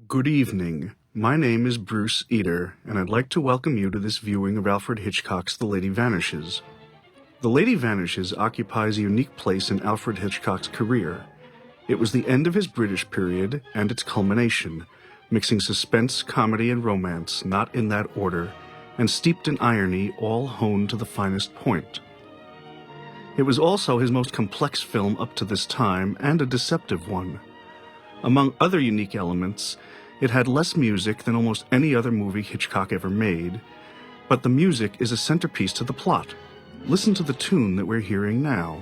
Good evening. My name is Bruce Eder, and I'd like to welcome you to this viewing of Alfred Hitchcock's The Lady Vanishes. The Lady Vanishes occupies a unique place in Alfred Hitchcock's career. It was the end of his British period and its culmination, mixing suspense, comedy, and romance, not in that order, and steeped in irony, all honed to the finest point. It was also his most complex film up to this time, and a deceptive one. Among other unique elements, it had less music than almost any other movie Hitchcock ever made, but the music is a centerpiece to the plot. Listen to the tune that we're hearing now.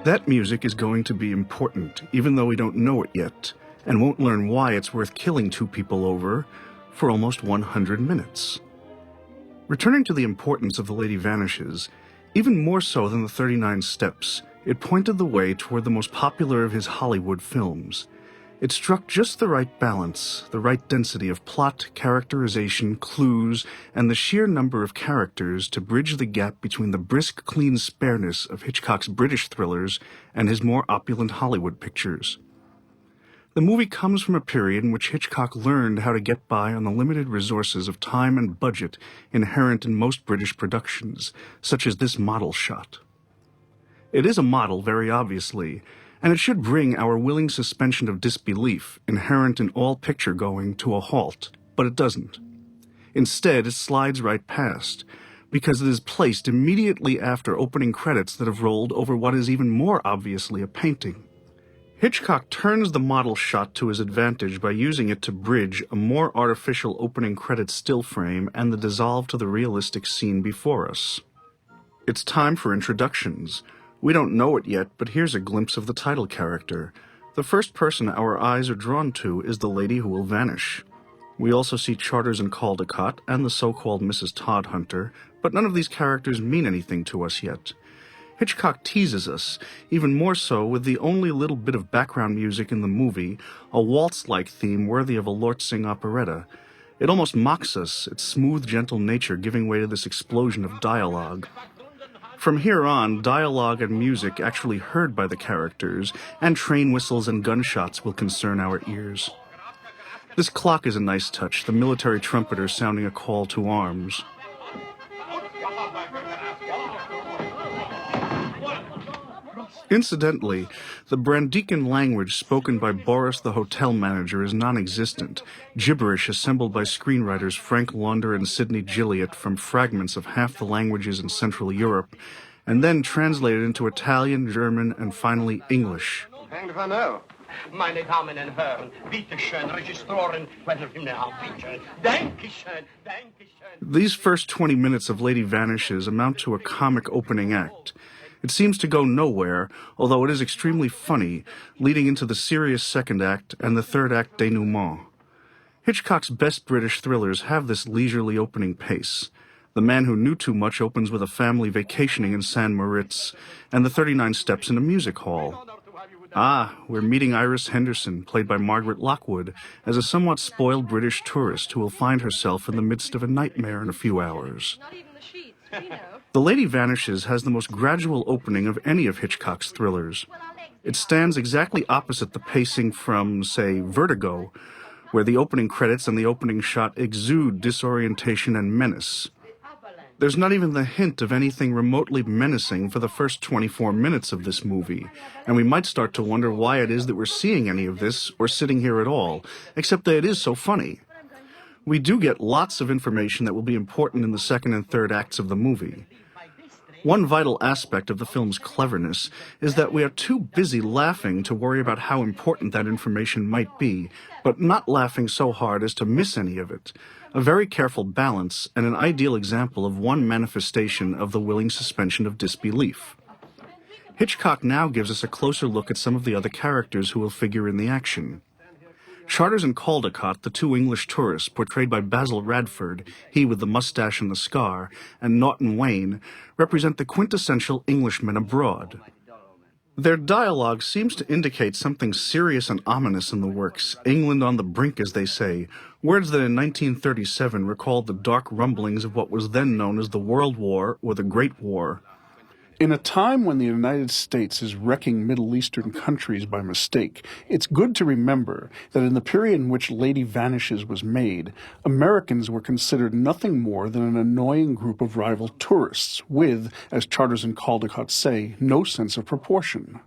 That music is going to be important, even though we don't know it yet, and won't learn why it's worth killing two people over for almost 100 minutes. Returning to the importance of The Lady Vanishes, even more so than the 39 Steps, it pointed the way toward the most popular of his Hollywood films. It struck just the right balance, the right density of plot, characterization, clues, and the sheer number of characters to bridge the gap between the brisk, clean spareness of Hitchcock's British thrillers and his more opulent Hollywood pictures. The movie comes from a period in which Hitchcock learned how to get by on the limited resources of time and budget inherent in most British productions, such as this model shot. It is a model, very obviously, and it should bring our willing suspension of disbelief, inherent in all picture-going, to a halt, but it doesn't. Instead, it slides right past, because it is placed immediately after opening credits that have rolled over what is even more obviously a painting. Hitchcock turns the model shot to his advantage by using it to bridge a more artificial opening credit still frame and the dissolve to the realistic scene before us. It's time for introductions. We don't know it yet, but here's a glimpse of the title character. The first person our eyes are drawn to is the lady who will vanish. We also see Charters and Caldecott and the so-called Mrs. Todhunter, but none of these characters mean anything to us yet. Hitchcock teases us, even more so with the only little bit of background music in the movie, a waltz-like theme worthy of a Lortzing operetta. It almost mocks us, its smooth, gentle nature giving way to this explosion of dialogue. From here on, dialogue and music actually heard by the characters, and train whistles and gunshots will concern our ears. This clock is a nice touch, the military trumpeter sounding a call to arms. Incidentally, the Brandican language spoken by Boris the hotel manager is non-existent, gibberish assembled by screenwriters Frank Launder and Sidney Gilliat from fragments of half the languages in Central Europe, and then translated into Italian, German, and finally English. Meine Damen und Herren, bitte schön, Registroren, bitte. Dankeschön, Dankeschön. These first 20 minutes of Lady Vanishes amount to a comic opening act. It seems to go nowhere, although it is extremely funny, leading into the serious second act and the third act denouement. Hitchcock's best British thrillers have this leisurely opening pace. The Man Who Knew Too Much opens with a family vacationing in San Moritz, and the 39 Steps in a music hall. We're meeting Iris Henderson, played by Margaret Lockwood, as a somewhat spoiled British tourist who will find herself in the midst of a nightmare in a few hours. Not even the sheets, we know. The Lady Vanishes has the most gradual opening of any of Hitchcock's thrillers. It stands exactly opposite the pacing from, say, Vertigo, where the opening credits and the opening shot exude disorientation and menace. There's not even the hint of anything remotely menacing for the first 24 minutes of this movie, and we might start to wonder why it is that we're seeing any of this or sitting here at all, except that it is so funny. We do get lots of information that will be important in the second and third acts of the movie. One vital aspect of the film's cleverness is that we are too busy laughing to worry about how important that information might be, but not laughing so hard as to miss any of it. A very careful balance and an ideal example of one manifestation of the willing suspension of disbelief. Hitchcock now gives us a closer look at some of the other characters who will figure in the action. Charters and Caldecott, the two English tourists portrayed by Basil Radford, he with the mustache and the scar, and Naughton Wayne, represent the quintessential Englishmen abroad. Their dialogue seems to indicate something serious and ominous in the works, England on the brink, as they say, words that in 1937 recalled the dark rumblings of what was then known as the World War or the Great War. In a time when the United States is wrecking Middle Eastern countries by mistake, it's good to remember that in the period in which Lady Vanishes was made, Americans were considered nothing more than an annoying group of rival tourists with, as Charters and Caldecott say, no sense of proportion.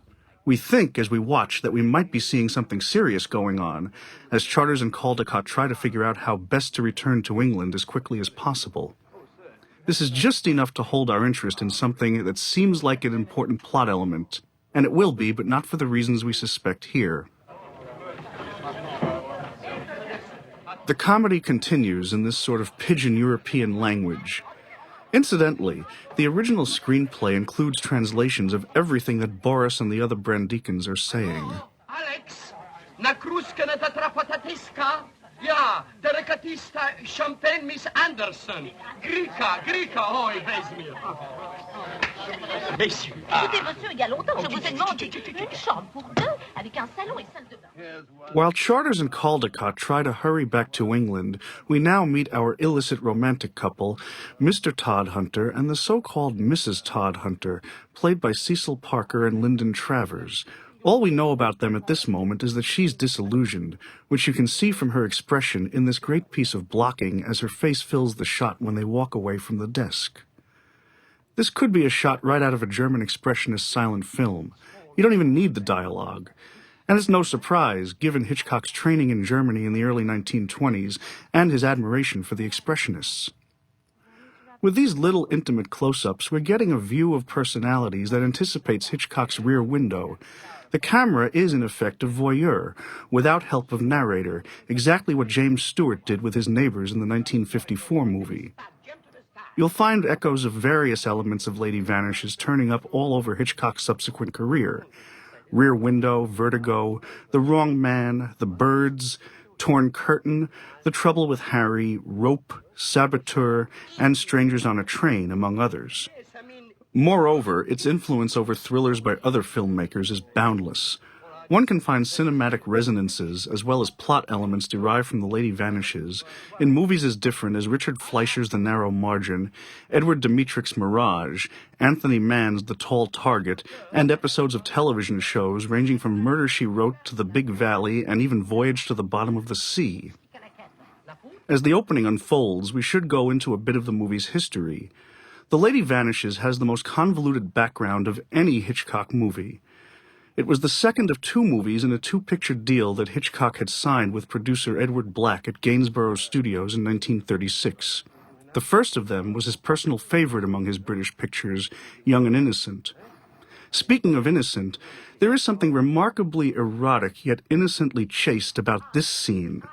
We think, as we watch, that we might be seeing something serious going on, as Charters and Caldecott try to figure out how best to return to England as quickly as possible. This is just enough to hold our interest in something that seems like an important plot element, and it will be, but not for the reasons we suspect here. The comedy continues in this sort of pidgin European language. Incidentally, the original screenplay includes translations of everything that Boris and the other Brandikins are saying. Alex, na kruska na tatrapatatiska. Ja, der rekatista Champagne Miss Anderson. Grika, oi, wees mir. Messieurs. Écoutez, monsieur, il y a longtemps que je vous ai demandé une chambre pour deux, avec un salon et salle de bain. While Charters and Caldecott try to hurry back to England, we now meet our illicit romantic couple, Mr. Todhunter and the so-called Mrs. Todhunter, played by Cecil Parker and Lyndon Travers. All we know about them at this moment is that she's disillusioned, which you can see from her expression in this great piece of blocking as her face fills the shot when they walk away from the desk. This could be a shot right out of a German expressionist silent film. You don't even need the dialogue. And it's no surprise, given Hitchcock's training in Germany in the early 1920s and his admiration for the expressionists. With these little intimate close-ups, we're getting a view of personalities that anticipates Hitchcock's Rear Window. The camera is, in effect, a voyeur, without help of narrator, exactly what James Stewart did with his neighbors in the 1954 movie. You'll find echoes of various elements of Lady Vanishes turning up all over Hitchcock's subsequent career. Rear Window, Vertigo, The Wrong Man, The Birds, Torn Curtain, The Trouble with Harry, Rope, Saboteur, and Strangers on a Train, among others. Moreover, its influence over thrillers by other filmmakers is boundless. One can find cinematic resonances, as well as plot elements derived from The Lady Vanishes, in movies as different as Richard Fleischer's The Narrow Margin, Edward Dmytrik's Mirage, Anthony Mann's The Tall Target, and episodes of television shows ranging from Murder, She Wrote to The Big Valley and even Voyage to the Bottom of the Sea. As the opening unfolds, we should go into a bit of the movie's history. The Lady Vanishes has the most convoluted background of any Hitchcock movie. It was the second of two movies in a two-picture deal that Hitchcock had signed with producer Edward Black at Gainsborough Studios in 1936. The first of them was his personal favorite among his British pictures, Young and Innocent. Speaking of innocent, there is something remarkably erotic yet innocently chaste about this scene.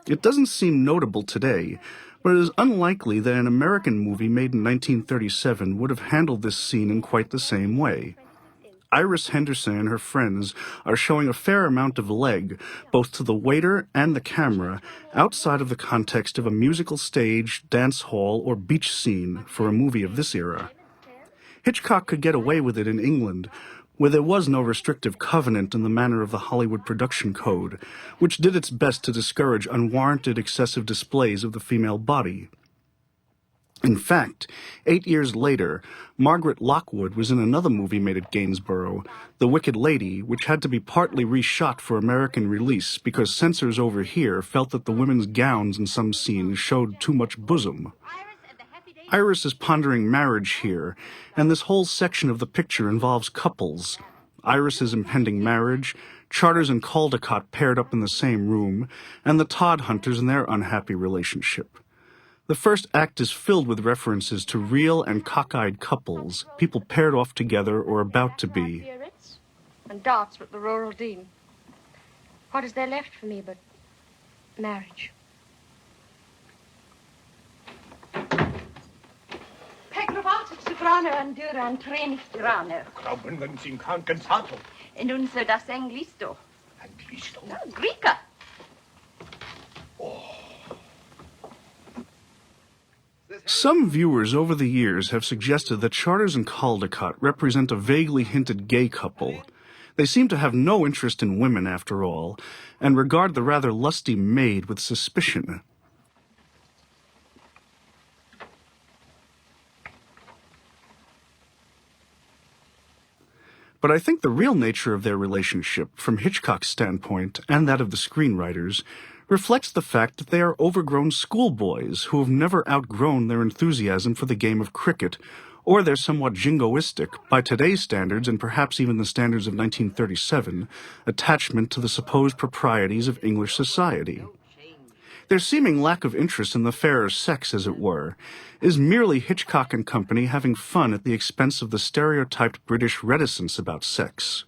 It doesn't seem notable today, but it is unlikely that an American movie made in 1937 would have handled this scene in quite the same way. Iris Henderson and her friends are showing a fair amount of leg, both to the waiter and the camera, outside of the context of a musical stage, dance hall, or beach scene for a movie of this era. Hitchcock could get away with it in England, where there was no restrictive covenant in the manner of the Hollywood production code, which did its best to discourage unwarranted excessive displays of the female body. In fact, 8 years later, Margaret Lockwood was in another movie made at Gainsborough, The Wicked Lady, which had to be partly reshot for American release because censors over here felt that the women's gowns in some scenes showed too much bosom. Iris is pondering marriage here, and this whole section of the picture involves couples. Iris's impending marriage, Charters and Caldecott paired up in the same room, and the Todhunters and their unhappy relationship. The first act is filled with references to real and cockeyed couples, people paired off together or about to be. And darts with the rural dean. What is there left for me but marriage? Soprano and Duran Training Tirano. Glauben wir uns in Krankensato. In unser das Englisto. Anglisto. No, Greeka. Some viewers over the years have suggested that Charters and Caldecott represent a vaguely hinted gay couple. They seem to have no interest in women, after all, and regard the rather lusty maid with suspicion. But I think the real nature of their relationship, from Hitchcock's standpoint and that of the screenwriters, reflects the fact that they are overgrown schoolboys who have never outgrown their enthusiasm for the game of cricket, or their somewhat jingoistic, by today's standards and perhaps even the standards of 1937, attachment to the supposed proprieties of English society. Their seeming lack of interest in the fairer sex, as it were, is merely Hitchcock and company having fun at the expense of the stereotyped British reticence about sex.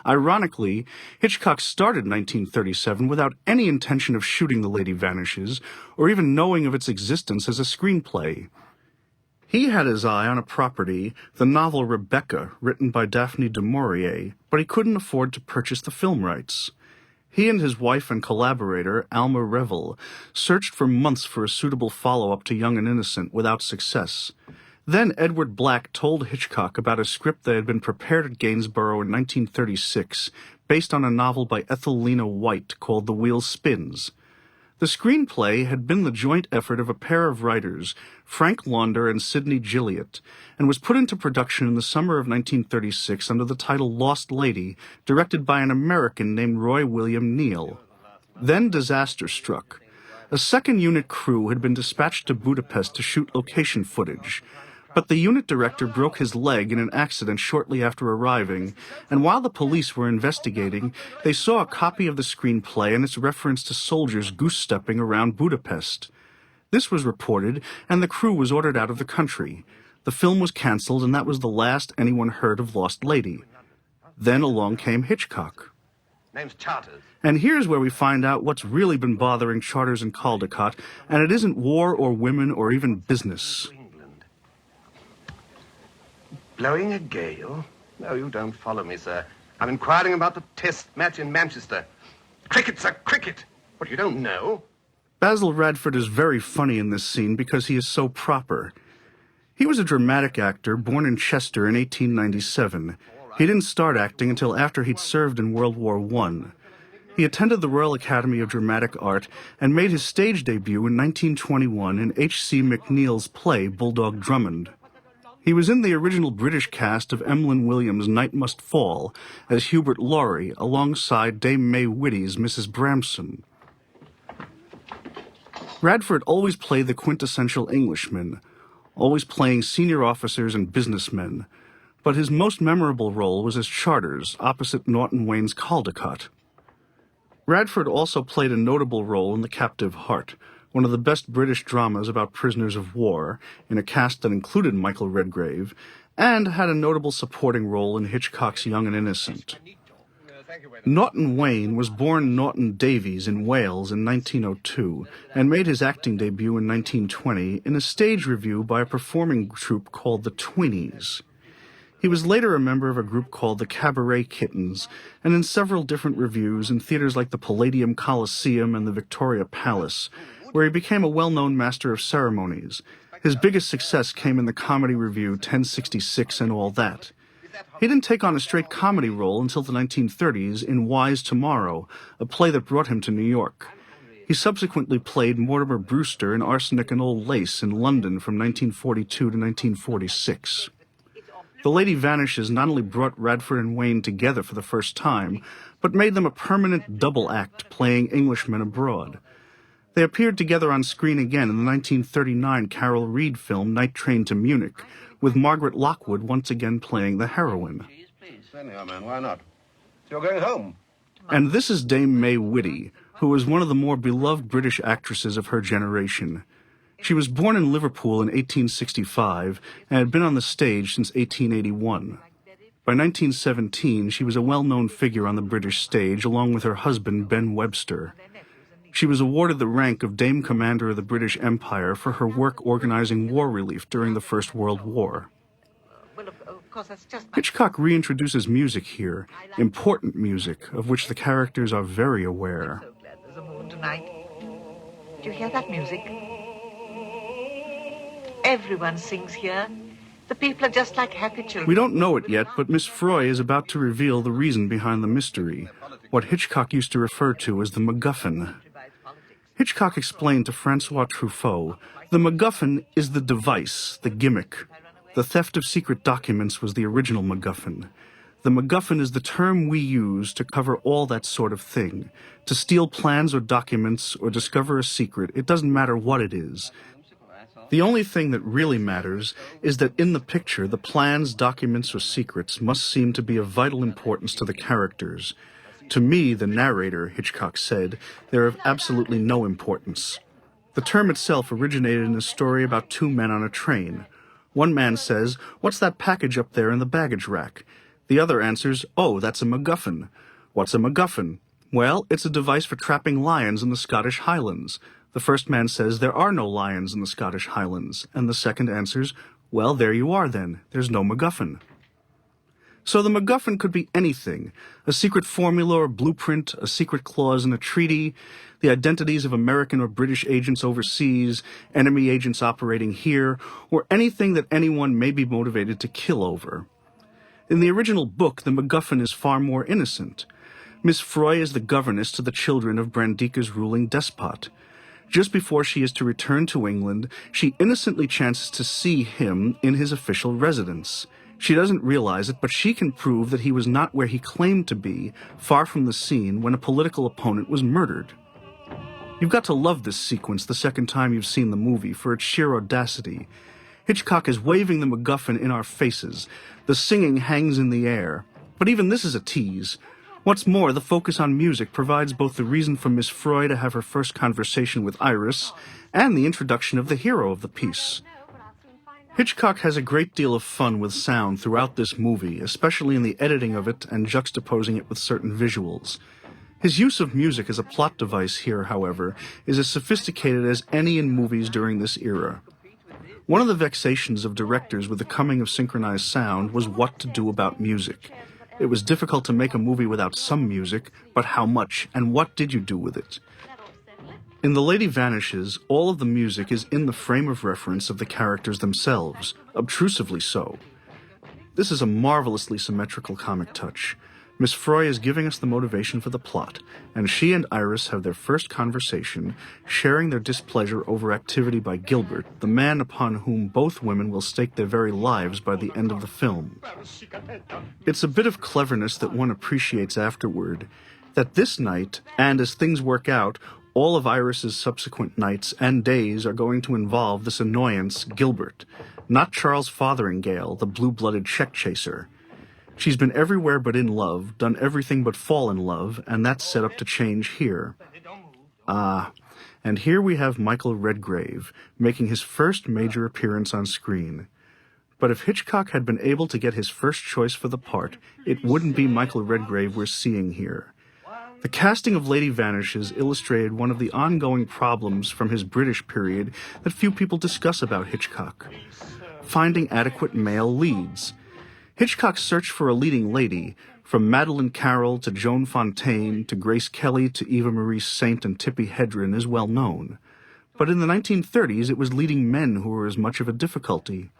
Ironically, Hitchcock started 1937 without any intention of shooting The Lady Vanishes, or even knowing of its existence as a screenplay. He had his eye on a property, the novel Rebecca, written by Daphne du Maurier, but he couldn't afford to purchase the film rights. He and his wife and collaborator, Alma Revel, searched for months for a suitable follow-up to Young and Innocent without success. Then Edward Black told Hitchcock about a script that had been prepared at Gainsborough in 1936, based on a novel by Ethel Lina White called The Wheel Spins. The screenplay had been the joint effort of a pair of writers, Frank Launder and Sidney Gilliat, and was put into production in the summer of 1936 under the title Lost Lady, directed by an American named Roy William Neal. Then disaster struck. A second unit crew had been dispatched to Budapest to shoot location footage, but the unit director broke his leg in an accident shortly after arriving, and while the police were investigating, they saw a copy of the screenplay and its reference to soldiers goose-stepping around Budapest. This was reported, and the crew was ordered out of the country. The film was cancelled, and that was the last anyone heard of Lost Lady. Then along came Hitchcock. Name's Charters. And here's where we find out what's really been bothering Charters and Caldecott, and it isn't war or women or even business. Blowing a gale? No, you don't follow me, sir. I'm inquiring about the test match in Manchester. Cricket, sir, cricket. What, you don't know? Basil Radford is very funny in this scene because he is so proper. He was a dramatic actor born in Chester in 1897. He didn't start acting until after he'd served in World War I. He attended the Royal Academy of Dramatic Art and made his stage debut in 1921 in H.C. McNeill's play Bulldog Drummond. He was in the original British cast of Emlyn Williams' Night Must Fall as Hubert Laurie alongside Dame May Whitty's Mrs. Bramson. Radford always played the quintessential Englishman, always playing senior officers and businessmen, but his most memorable role was as Charters opposite Norton Wayne's Caldecott. Radford also played a notable role in The Captive Heart, one of the best British dramas about prisoners of war, in a cast that included Michael Redgrave, and had a notable supporting role in Hitchcock's Young and Innocent. Norton Wayne was born Norton Davies in Wales in 1902 and made his acting debut in 1920 in a stage review by a performing troupe called the Twinnies. He was later a member of a group called the Cabaret Kittens, and in several different revues in theaters like the Palladium Coliseum and the Victoria Palace, where he became a well-known master of ceremonies. His biggest success came in the comedy revue 1066 and All That. He didn't take on a straight comedy role until the 1930s in Wise Tomorrow, a play that brought him to New York. He subsequently played Mortimer Brewster in Arsenic and Old Lace in London from 1942 to 1946. The Lady Vanishes not only brought Radford and Wayne together for the first time, but made them a permanent double act playing Englishmen abroad. They appeared together on screen again in the 1939 Carol Reed film Night Train to Munich, with Margaret Lockwood once again playing the heroine. Anyhow, man, why not? You're going home. And this is Dame May Whitty, who was one of the more beloved British actresses of her generation. She was born in Liverpool in 1865 and had been on the stage since 1881. By 1917, she was a well-known figure on the British stage, along with her husband, Ben Webster. She was awarded the rank of Dame Commander of the British Empire for her work organizing war relief during the First World War. Hitchcock reintroduces music here, important music, of which the characters are very aware. I'm so glad there's a moon tonight. Do you hear that music? Everyone sings here. The people are just like happy children. We don't know it yet, but Miss Froy is about to reveal the reason behind the mystery, what Hitchcock used to refer to as the MacGuffin. Hitchcock explained to Francois Truffaut, the MacGuffin is the device, the gimmick. The theft of secret documents was the original MacGuffin. The MacGuffin is the term we use to cover all that sort of thing. To steal plans or documents or discover a secret, it doesn't matter what it is. The only thing that really matters is that in the picture, the plans, documents, or secrets must seem to be of vital importance to the characters. To me, the narrator, Hitchcock said, they're of absolutely no importance. The term itself originated in a story about two men on a train. One man says, "What's that package up there in the baggage rack?" The other answers, "Oh, that's a MacGuffin." What's a MacGuffin? Well, it's a device for trapping lions in the Scottish Highlands. The first man says there are no lions in the Scottish Highlands, and the second answers, "Well, there you are then. There's no MacGuffin." So the MacGuffin could be anything, a secret formula or blueprint, a secret clause in a treaty, the identities of American or British agents overseas, enemy agents operating here, or anything that anyone may be motivated to kill over. In the original book, the MacGuffin is far more innocent. Miss Froy is the governess to the children of Brandika's ruling despot. Just before she is to return to England, she innocently chances to see him in his official residence. She doesn't realize it, but she can prove that he was not where he claimed to be, far from the scene when a political opponent was murdered. You've got to love this sequence the second time you've seen the movie for its sheer audacity. Hitchcock is waving the MacGuffin in our faces. The singing hangs in the air. But even this is a tease. What's more, the focus on music provides both the reason for Miss Froy to have her first conversation with Iris and the introduction of the hero of the piece. Hitchcock has a great deal of fun with sound throughout this movie, especially in the editing of it and juxtaposing it with certain visuals. His use of music as a plot device here, however, is as sophisticated as any in movies during this era. One of the vexations of directors with the coming of synchronized sound was what to do about music. It was difficult to make a movie without some music, but how much, and what did you do with it? In The Lady Vanishes, all of the music is in the frame of reference of the characters themselves, obtrusively so. This is a marvelously symmetrical comic touch. Miss Froy is giving us the motivation for the plot, and she and Iris have their first conversation, sharing their displeasure over activity by Gilbert, the man upon whom both women will stake their very lives by the end of the film. It's a bit of cleverness that one appreciates afterward, that this night, and as things work out, all of Iris's subsequent nights and days are going to involve this annoyance, Gilbert, not Charles Fotheringale, the blue-blooded check chaser. She's been everywhere but in love, done everything but fall in love, and that's set up to change here. And here we have Michael Redgrave, making his first major appearance on screen. But if Hitchcock had been able to get his first choice for the part, it wouldn't be Michael Redgrave we're seeing here. The casting of Lady Vanishes illustrated one of the ongoing problems from his British period that few people discuss about Hitchcock: finding adequate male leads. Hitchcock's search for a leading lady, from Madeleine Carroll to Joan Fontaine to Grace Kelly to Eva Marie Saint and Tippi Hedren, is well known. But in the 1930s, it was leading men who were as much of a difficulty.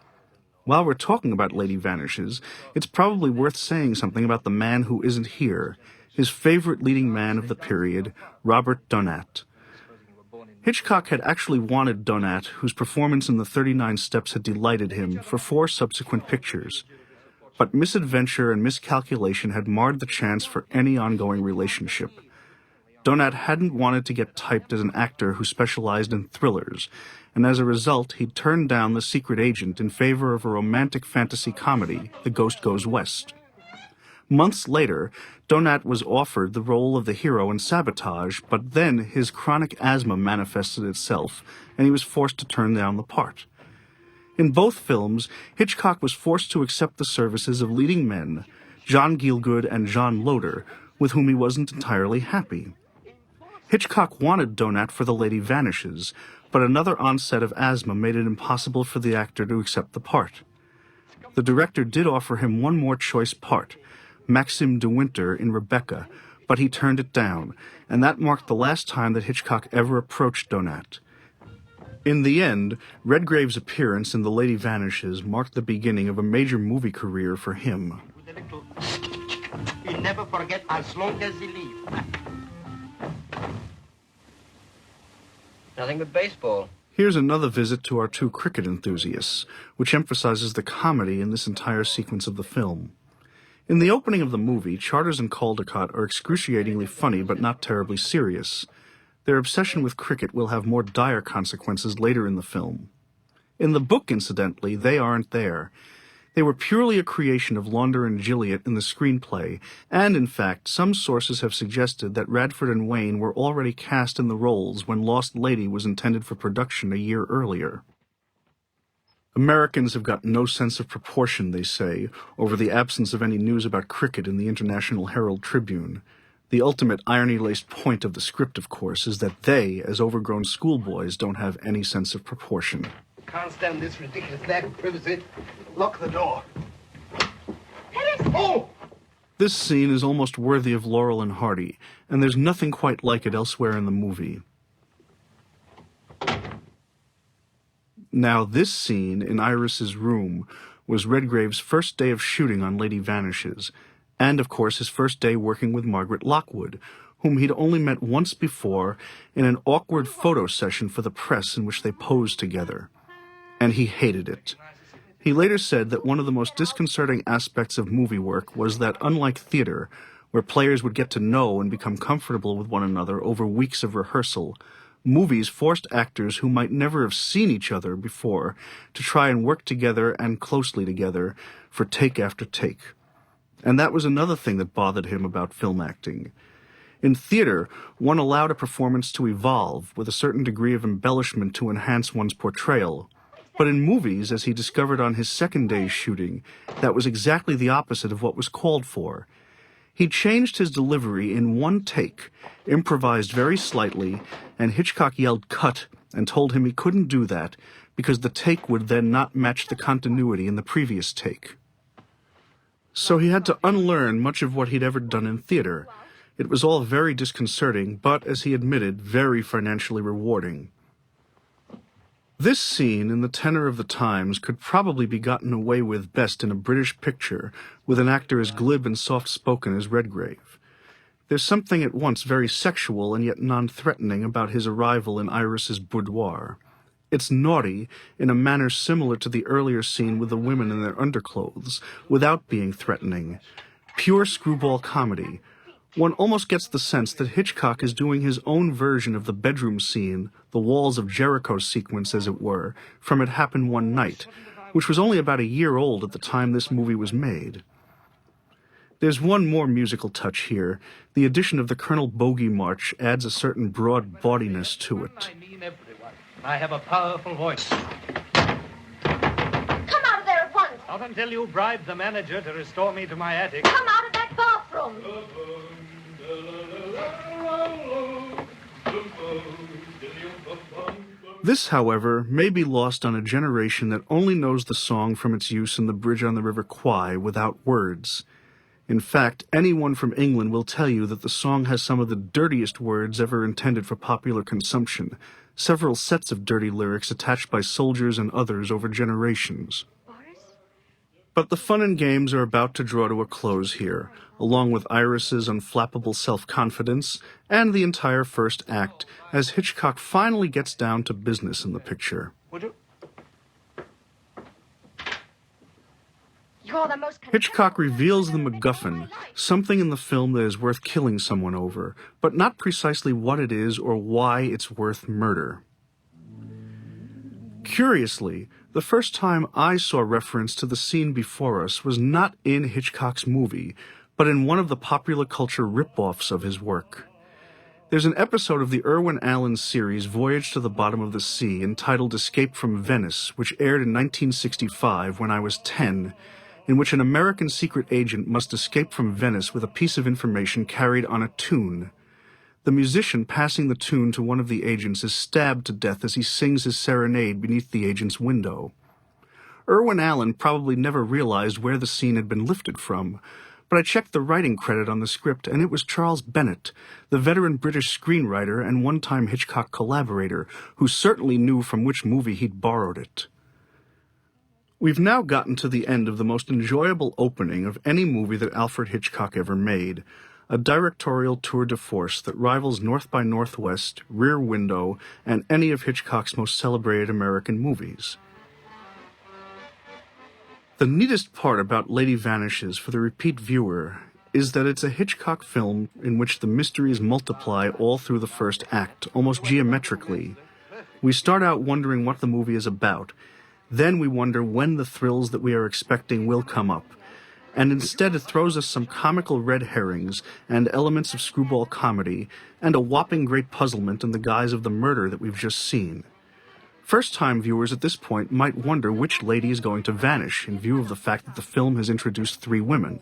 While we're talking about Lady Vanishes, it's probably worth saying something about the man who isn't here, his favorite leading man of the period, Robert Donat. Hitchcock had actually wanted Donat, whose performance in The 39 Steps had delighted him, for 4 subsequent pictures. But misadventure and miscalculation had marred the chance for any ongoing relationship. Donat hadn't wanted to get typed as an actor who specialized in thrillers, and as a result, he'd turned down The Secret Agent in favor of a romantic fantasy comedy, The Ghost Goes West. Months later, Donat was offered the role of the hero in Sabotage, but then his chronic asthma manifested itself, and he was forced to turn down the part. In both films, Hitchcock was forced to accept the services of leading men, John Gielgud and John Loder, with whom he wasn't entirely happy. Hitchcock wanted Donat for The Lady Vanishes, but another onset of asthma made it impossible for the actor to accept the part. The director did offer him one more choice part, Maxim de Winter in Rebecca, but he turned it down, and that marked the last time that Hitchcock ever approached Donat. In the end, Redgrave's appearance in The Lady Vanishes marked the beginning of a major movie career for him. With a little... He never forget as long as he live. Nothing but baseball. Here's another visit to our two cricket enthusiasts, which emphasizes the comedy in this entire sequence of the film. In the opening of the movie, Charters and Caldecott are excruciatingly funny but not terribly serious. Their obsession with cricket will have more dire consequences later in the film. In the book, incidentally, they aren't there. They were purely a creation of Launder and Gilliat in the screenplay, and in fact, some sources have suggested that Radford and Wayne were already cast in the roles when Lost Lady was intended for production a year earlier. Americans have got no sense of proportion, they say, over the absence of any news about cricket in the International Herald Tribune. The ultimate irony-laced point of the script, of course, is that they, as overgrown schoolboys, don't have any sense of proportion. Can't stand this ridiculous lack of privacy. Lock the door. Oh! This scene is almost worthy of Laurel and Hardy, and there's nothing quite like it elsewhere in the movie. Now, this scene in Iris's room was Redgrave's first day of shooting on Lady Vanishes, and, of course, his first day working with Margaret Lockwood, whom he'd only met once before in an awkward photo session for the press in which they posed together. And he hated it. He later said that one of the most disconcerting aspects of movie work was that, unlike theater, where players would get to know and become comfortable with one another over weeks of rehearsal, movies forced actors who might never have seen each other before to try and work together and closely together for take after take. And that was another thing that bothered him about film acting. In theater, one allowed a performance to evolve with a certain degree of embellishment to enhance one's portrayal. But in movies, as he discovered on his second day's shooting, that was exactly the opposite of what was called for. He changed his delivery in one take, improvised very slightly, and Hitchcock yelled "cut" and told him he couldn't do that because the take would then not match the continuity in the previous take. So he had to unlearn much of what he'd ever done in theater. It was all very disconcerting, but, as he admitted, very financially rewarding. This scene, in the tenor of the times, could probably be gotten away with best in a British picture, with an actor as glib and soft-spoken as Redgrave. There's something at once very sexual and yet non-threatening about his arrival in Iris's boudoir. It's naughty, in a manner similar to the earlier scene with the women in their underclothes, without being threatening. Pure screwball comedy. One almost gets the sense that Hitchcock is doing his own version of the bedroom scene, the Walls of Jericho sequence, as it were, from It Happened One Night, which was only about a year old at the time this movie was made. There's one more musical touch here. The addition of the Colonel Bogey March adds a certain broad bawdiness to it. I mean everyone. I have a powerful voice. Come out of there at once. Not until you bribe the manager to restore me to my attic. Come out of that bathroom. This, however, may be lost on a generation that only knows the song from its use in the Bridge on the River Kwai without words. In fact, anyone from England will tell you that the song has some of the dirtiest words ever intended for popular consumption, several sets of dirty lyrics attached by soldiers and others over generations. But the fun and games are about to draw to a close here, along with Iris's unflappable self-confidence and the entire first act, as Hitchcock finally gets down to business in the picture. Would you? You're the most Hitchcock reveals the MacGuffin, something in the film that is worth killing someone over, but not precisely what it is or why it's worth murder. Curiously, the first time I saw reference to the scene before us was not in Hitchcock's movie, but in one of the popular culture rip-offs of his work. There's an episode of the Irwin Allen series Voyage to the Bottom of the Sea entitled Escape from Venice, which aired in 1965 when I was 10, in which an American secret agent must escape from Venice with a piece of information carried on a tune. The musician passing the tune to one of the agents is stabbed to death as he sings his serenade beneath the agent's window. Irwin Allen probably never realized where the scene had been lifted from, but I checked the writing credit on the script, and it was Charles Bennett, the veteran British screenwriter and one-time Hitchcock collaborator, who certainly knew from which movie he'd borrowed it. We've now gotten to the end of the most enjoyable opening of any movie that Alfred Hitchcock ever made, a directorial tour de force that rivals North by Northwest, Rear Window, and any of Hitchcock's most celebrated American movies. The neatest part about Lady Vanishes for the repeat viewer is that it's a Hitchcock film in which the mysteries multiply all through the first act, almost geometrically. We start out wondering what the movie is about. Then we wonder when the thrills that we are expecting will come up. And instead it throws us some comical red herrings and elements of screwball comedy and a whopping great puzzlement in the guise of the murder that we've just seen. First-time viewers at this point might wonder which lady is going to vanish in view of the fact that the film has introduced 3 women.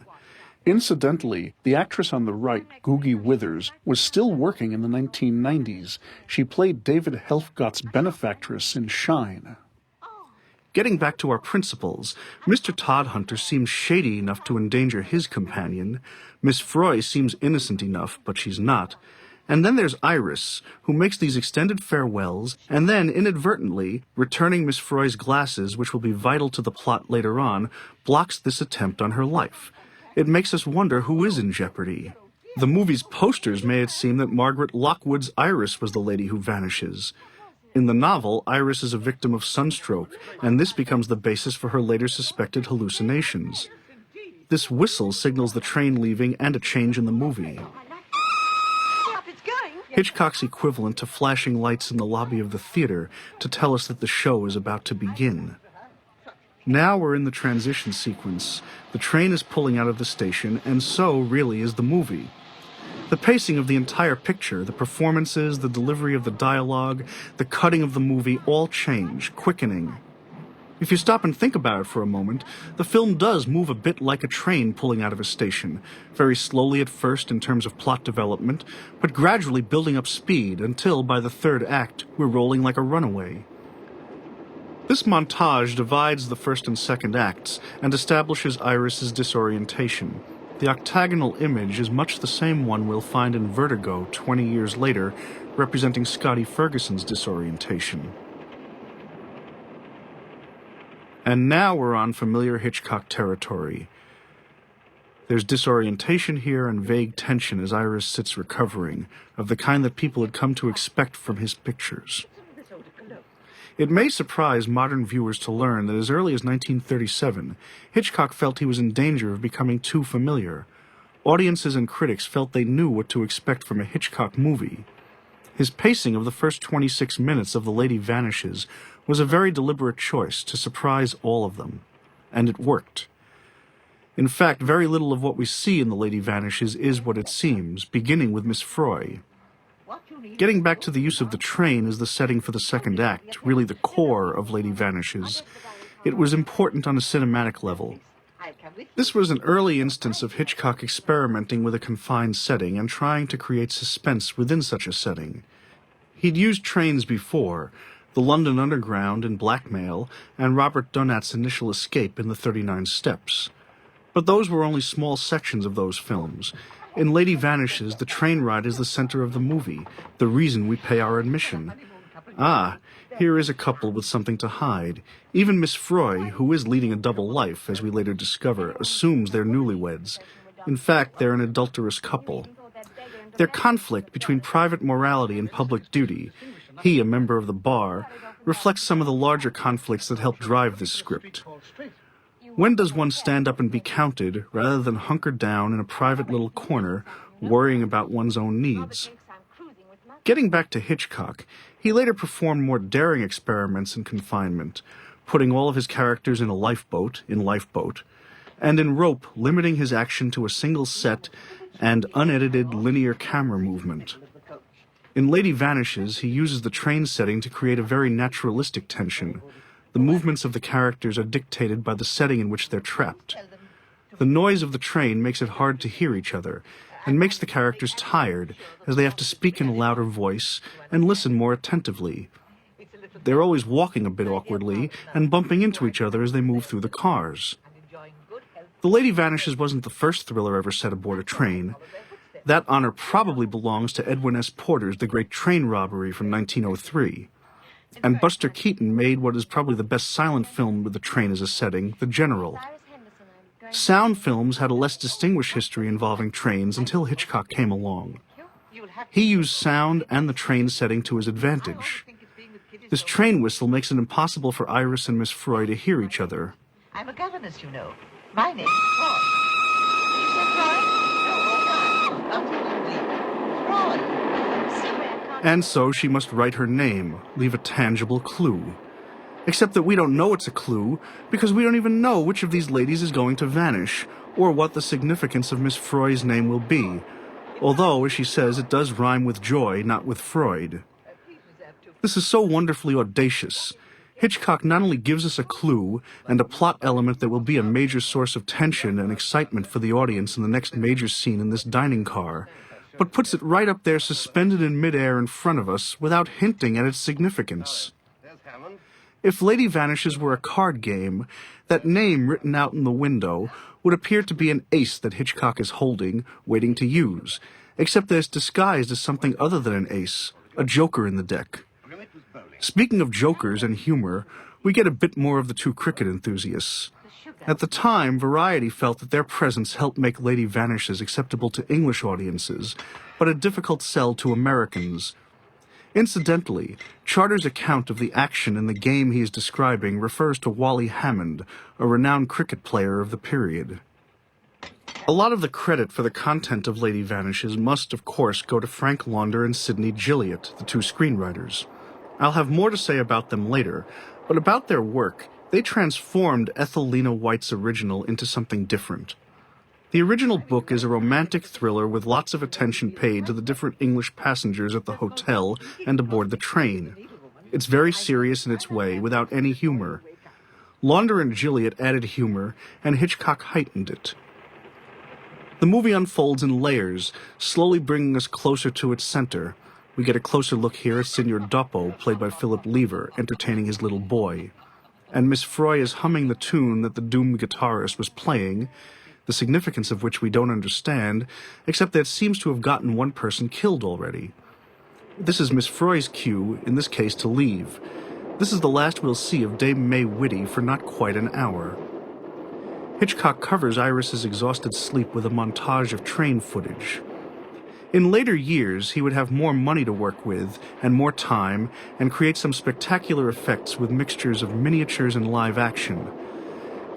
Incidentally, the actress on the right, Googie Withers, was still working in the 1990s. She played David Helfgott's benefactress in Shine. Getting back to our principals, Mr. Todhunter seems shady enough to endanger his companion. Miss Froy seems innocent enough, but she's not. And then there's Iris, who makes these extended farewells, and then, inadvertently, returning Miss Froy's glasses, which will be vital to the plot later on, blocks this attempt on her life. It makes us wonder who is in jeopardy. The movie's posters made it seem that Margaret Lockwood's Iris was the lady who vanishes. In the novel, Iris is a victim of sunstroke, and this becomes the basis for her later suspected hallucinations. This whistle signals the train leaving and a change in the movie. Hitchcock's equivalent to flashing lights in the lobby of the theater to tell us that the show is about to begin. Now we're in the transition sequence. The train is pulling out of the station, and so really is the movie. The pacing of the entire picture, the performances, the delivery of the dialogue, the cutting of the movie all change, quickening. If you stop and think about it for a moment, the film does move a bit like a train pulling out of a station, very slowly at first in terms of plot development, but gradually building up speed until, by the third act, we're rolling like a runaway. This montage divides the first and second acts and establishes Iris's disorientation. The octagonal image is much the same one we'll find in Vertigo 20 years later, representing Scotty Ferguson's disorientation. And now we're on familiar Hitchcock territory. There's disorientation here and vague tension as Iris sits recovering, of the kind that people had come to expect from his pictures. It may surprise modern viewers to learn that as early as 1937, Hitchcock felt he was in danger of becoming too familiar. Audiences and critics felt they knew what to expect from a Hitchcock movie. His pacing of the first 26 minutes of The Lady Vanishes was a very deliberate choice to surprise all of them. And it worked. In fact, very little of what we see in The Lady Vanishes is what it seems, beginning with Miss Froy. Getting back to the use of the train as the setting for the second act, really the core of Lady Vanishes, it was important on a cinematic level. This was an early instance of Hitchcock experimenting with a confined setting and trying to create suspense within such a setting. He'd used trains before, the London Underground in Blackmail, and Robert Donat's initial escape in The 39 Steps. But those were only small sections of those films. In Lady Vanishes, the train ride is the center of the movie, the reason we pay our admission. Ah, here is a couple with something to hide. Even Miss Froy, who is leading a double life, as we later discover, assumes they're newlyweds. In fact, they're an adulterous couple. Their conflict between private morality and public duty, he a member of the bar, reflects some of the larger conflicts that help drive this script. When does one stand up and be counted, rather than hunker down in a private little corner, worrying about one's own needs? Getting back to Hitchcock, he later performed more daring experiments in confinement, putting all of his characters in a lifeboat, and in Rope, limiting his action to a single set and unedited linear camera movement. In Lady Vanishes, he uses the train setting to create a very naturalistic tension. The movements of the characters are dictated by the setting in which they're trapped. The noise of the train makes it hard to hear each other, and makes the characters tired, as they have to speak in a louder voice and listen more attentively. They're always walking a bit awkwardly and bumping into each other as they move through the cars. The Lady Vanishes wasn't the first thriller ever set aboard a train. That honor probably belongs to Edwin S. Porter's The Great Train Robbery from 1903. And Buster Keaton made what is probably the best silent film with the train as a setting, The General. Sound films had a less distinguished history involving trains until Hitchcock came along. He used sound and the train setting to his advantage. This train whistle makes it impossible for Iris and Miss Froy to hear each other. I'm a governess, you know. My name's Froy. You said Froy? No, absolutely. Froy. And so she must write her name, leave a tangible clue. Except that we don't know it's a clue, because we don't even know which of these ladies is going to vanish, or what the significance of Miss Froy's name will be. Although, as she says, it does rhyme with joy, not with Freud. This is so wonderfully audacious. Hitchcock not only gives us a clue and a plot element that will be a major source of tension and excitement for the audience in the next major scene in this dining car, but puts it right up there suspended in midair in front of us without hinting at its significance. If Lady Vanishes were a card game, that name written out in the window would appear to be an ace that Hitchcock is holding, waiting to use, except that it's disguised as something other than an ace, a joker in the deck. Speaking of jokers and humor, we get a bit more of the two cricket enthusiasts. At the time, Variety felt that their presence helped make Lady Vanishes acceptable to English audiences, but a difficult sell to Americans. Incidentally, Charter's account of the action in the game he is describing refers to Wally Hammond, a renowned cricket player of the period. A lot of the credit for the content of Lady Vanishes must, of course, go to Frank Launder and Sidney Gilliat, the two screenwriters. I'll have more to say about them later, but about their work, they transformed Ethel Lina White's original into something different. The original book is a romantic thriller with lots of attention paid to the different English passengers at the hotel and aboard the train. It's very serious in its way, without any humor. Launder and Gilliat added humor, and Hitchcock heightened it. The movie unfolds in layers, slowly bringing us closer to its center. We get a closer look here at Signor Doppo, played by Philip Lever, entertaining his little boy. And Miss Froy is humming the tune that the doomed guitarist was playing, the significance of which we don't understand, except that it seems to have gotten one person killed already. This is Miss Froy's cue, in this case to leave. This is the last we'll see of Dame May Whitty for not quite an hour. Hitchcock covers Iris's exhausted sleep with a montage of train footage. In later years, he would have more money to work with, and more time, and create some spectacular effects with mixtures of miniatures and live action.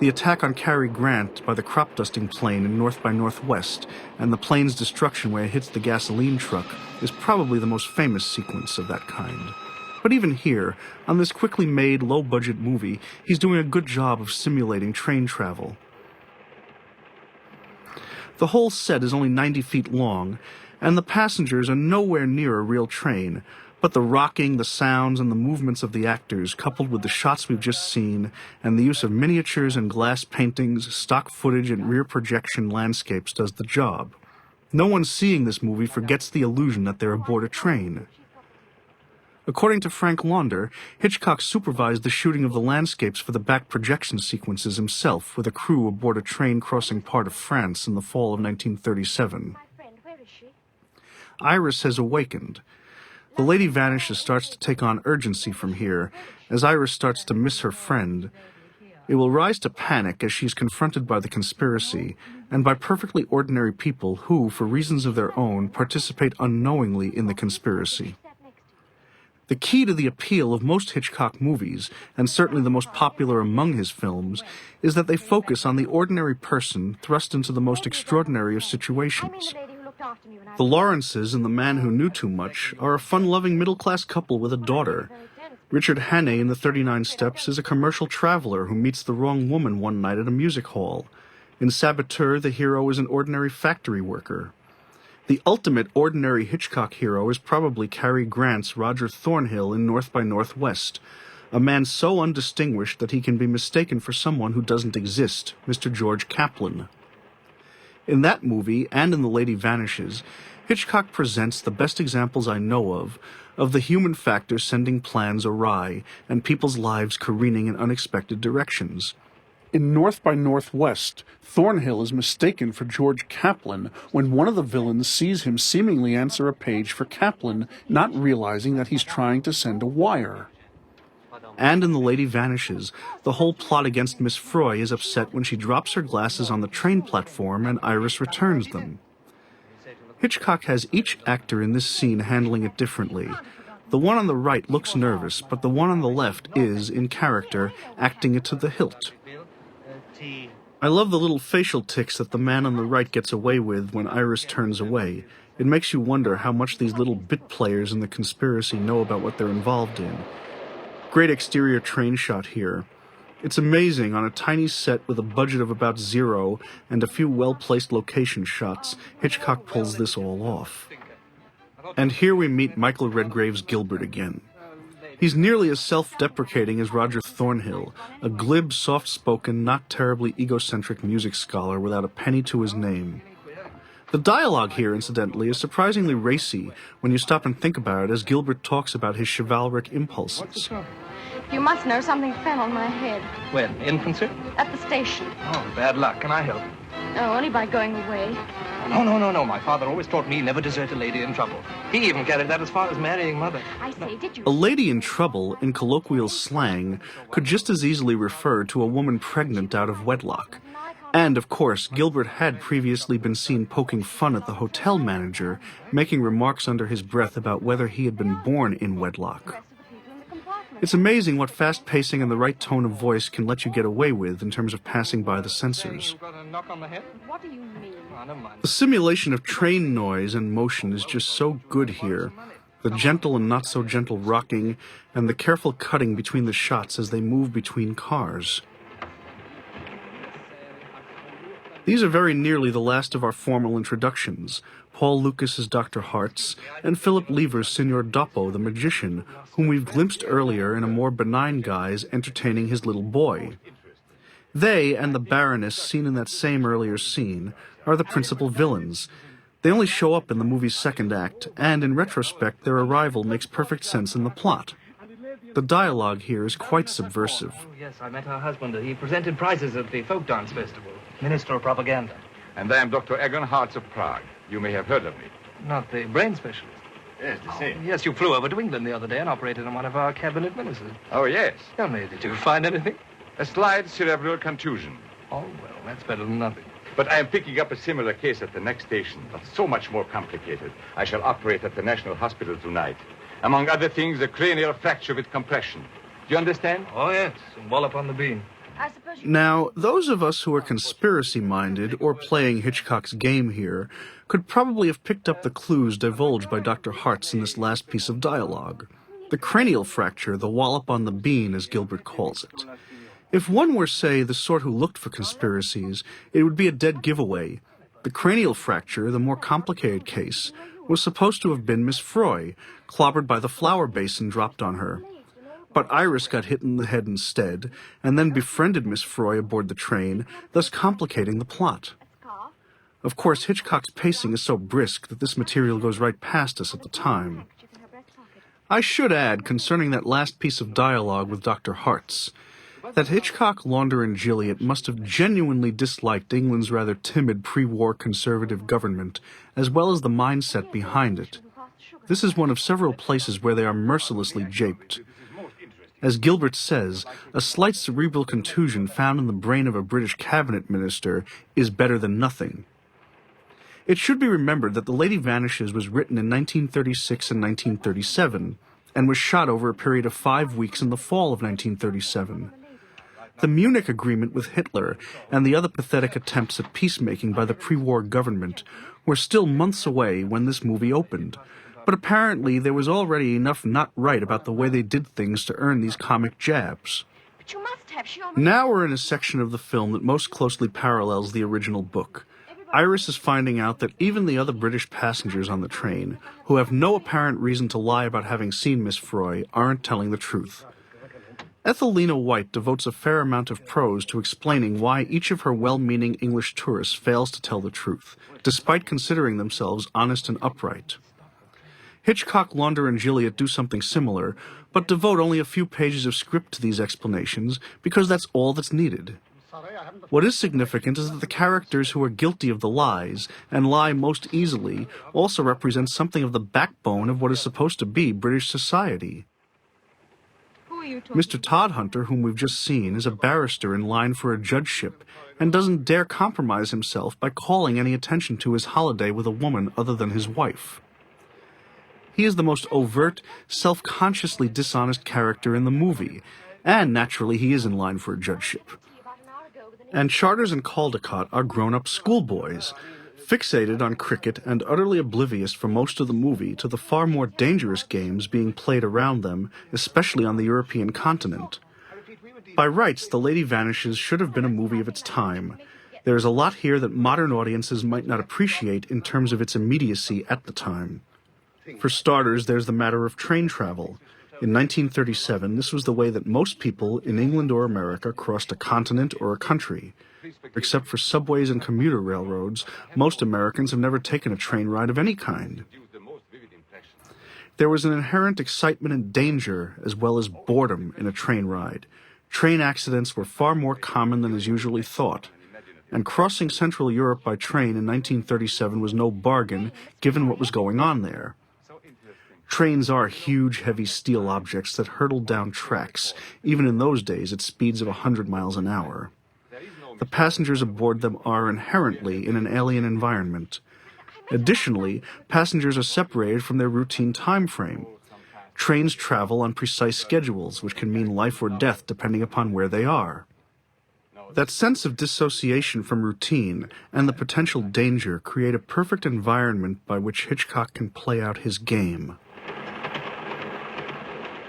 The attack on Cary Grant by the crop-dusting plane in North by Northwest, and the plane's destruction where it hits the gasoline truck, is probably the most famous sequence of that kind. But even here, on this quickly made, low-budget movie, he's doing a good job of simulating train travel. The whole set is only 90 feet long, and the passengers are nowhere near a real train, but the rocking, the sounds, and the movements of the actors, coupled with the shots we've just seen, and the use of miniatures and glass paintings, stock footage, and rear projection landscapes does the job. No one seeing this movie forgets the illusion that they're aboard a train. According to Frank Launder, Hitchcock supervised the shooting of the landscapes for the back projection sequences himself, with a crew aboard a train crossing part of France in the fall of 1937. Iris has awakened. The Lady Vanishes starts to take on urgency from here, as Iris starts to miss her friend. It will rise to panic as she's confronted by the conspiracy, and by perfectly ordinary people who, for reasons of their own, participate unknowingly in the conspiracy. The key to the appeal of most Hitchcock movies, and certainly the most popular among his films, is that they focus on the ordinary person thrust into the most extraordinary of situations. The Lawrences in The Man Who Knew Too Much are a fun-loving middle-class couple with a daughter. Richard Hannay in The 39 Steps is a commercial traveler who meets the wrong woman one night at a music hall. In Saboteur, the hero is an ordinary factory worker. The ultimate ordinary Hitchcock hero is probably Cary Grant's Roger Thornhill in North by Northwest, a man so undistinguished that he can be mistaken for someone who doesn't exist, Mr. George Kaplan. In that movie, and in The Lady Vanishes, Hitchcock presents the best examples I know of the human factor sending plans awry and people's lives careening in unexpected directions. In North by Northwest, Thornhill is mistaken for George Kaplan when one of the villains sees him seemingly answer a page for Kaplan, not realizing that he's trying to send a wire. And in The Lady Vanishes, the whole plot against Miss Froy is upset when she drops her glasses on the train platform and Iris returns them. Hitchcock has each actor in this scene handling it differently. The one on the right looks nervous, but the one on the left is, in character, acting it to the hilt. I love the little facial tics that the man on the right gets away with when Iris turns away. It makes you wonder how much these little bit players in the conspiracy know about what they're involved in. Great exterior train shot here. It's amazing, on a tiny set with a budget of about zero and a few well-placed location shots, Hitchcock pulls this all off. And here we meet Michael Redgrave's Gilbert again. He's nearly as self-deprecating as Roger Thornhill, a glib, soft-spoken, not terribly egocentric music scholar without a penny to his name. The dialogue here, incidentally, is surprisingly racy when you stop and think about it, as Gilbert talks about his chivalric impulses. You must know something fell on my head. When? Infancy? At the station. Oh, bad luck. Can I help? No, only by going away. No. My father always taught me never desert a lady in trouble. He even carried that as far as marrying Mother. I say, did you... A lady in trouble, in colloquial slang, could just as easily refer to a woman pregnant out of wedlock. And, of course, Gilbert had previously been seen poking fun at the hotel manager, making remarks under his breath about whether he had been born in wedlock. It's amazing what fast pacing and the right tone of voice can let you get away with in terms of passing by the censors. What do you mean? The simulation of train noise and motion is just so good here. The gentle and not so gentle rocking, and the careful cutting between the shots as they move between cars. These are very nearly the last of our formal introductions. Paul Lucas as Dr. Hartz, and Philip Lever's Signor Doppo, the magician, whom we've glimpsed earlier in a more benign guise entertaining his little boy. They, and the Baroness seen in that same earlier scene, are the principal villains. They only show up in the movie's second act, and in retrospect their arrival makes perfect sense in the plot. The dialogue here is quite subversive. Oh, yes, I met her husband. He presented prizes at the folk dance festival. Minister of Propaganda. And I am Dr. Egon Hartz of Prague. You may have heard of me. Not the brain specialist. Yes, the same. Yes, you flew over to England the other day and operated on one of our cabinet ministers. Oh, yes. Tell me, did you find anything? A slight cerebral contusion. Oh, well, that's better than nothing. But I am picking up a similar case at the next station, but so much more complicated. I shall operate at the National Hospital tonight. Among other things, a cranial fracture with compression. Do you understand? Oh, yes, and wallop on the bean. Now, those of us who are conspiracy-minded or playing Hitchcock's game here could probably have picked up the clues divulged by Dr. Hartz in this last piece of dialogue. The cranial fracture, the wallop on the bean, as Gilbert calls it. If one were, say, the sort who looked for conspiracies, it would be a dead giveaway. The cranial fracture, the more complicated case, was supposed to have been Miss Froy, clobbered by the flower basin dropped on her. But Iris got hit in the head instead, and then befriended Miss Froy aboard the train, thus complicating the plot. Of course, Hitchcock's pacing is so brisk that this material goes right past us at the time. I should add, concerning that last piece of dialogue with Dr. Hartz, that Hitchcock, Launder, and Gilliat must have genuinely disliked England's rather timid pre-war conservative government, as well as the mindset behind it. This is one of several places where they are mercilessly japed. As Gilbert says, a slight cerebral contusion found in the brain of a British cabinet minister is better than nothing. It should be remembered that The Lady Vanishes was written in 1936 and 1937, and was shot over a period of 5 weeks in the fall of 1937. The Munich Agreement with Hitler and the other pathetic attempts at peacemaking by the pre-war government were still months away when this movie opened, but apparently there was already enough not right about the way they did things to earn these comic jabs. But you must have shown... Now we're in a section of the film that most closely parallels the original book. Iris is finding out that even the other British passengers on the train, who have no apparent reason to lie about having seen Miss Froy, aren't telling the truth. Ethel Lina White devotes a fair amount of prose to explaining why each of her well-meaning English tourists fails to tell the truth, despite considering themselves honest and upright. Hitchcock, Launder, and Gilliat do something similar, but devote only a few pages of script to these explanations because that's all that's needed. What is significant is that the characters who are guilty of the lies, and lie most easily, also represent something of the backbone of what is supposed to be British society. Mr. Todhunter, whom we've just seen, is a barrister in line for a judgeship, and doesn't dare compromise himself by calling any attention to his holiday with a woman other than his wife. He is the most overt, self-consciously dishonest character in the movie, and naturally he is in line for a judgeship. And Charters and Caldecott are grown-up schoolboys, fixated on cricket and utterly oblivious for most of the movie to the far more dangerous games being played around them, especially on the European continent. By rights, The Lady Vanishes should have been a movie of its time. There is a lot here that modern audiences might not appreciate in terms of its immediacy at the time. For starters, there's the matter of train travel. In 1937, this was the way that most people in England or America crossed a continent or a country. Except for subways and commuter railroads, most Americans have never taken a train ride of any kind. There was an inherent excitement and danger, as well as boredom, in a train ride. Train accidents were far more common than is usually thought. And crossing Central Europe by train in 1937 was no bargain, given what was going on there. Trains are huge, heavy steel objects that hurtled down tracks, even in those days at speeds of 100 miles an hour. The passengers aboard them are inherently in an alien environment. Additionally, passengers are separated from their routine time frame. Trains travel on precise schedules, which can mean life or death depending upon where they are. That sense of dissociation from routine and the potential danger create a perfect environment by which Hitchcock can play out his game.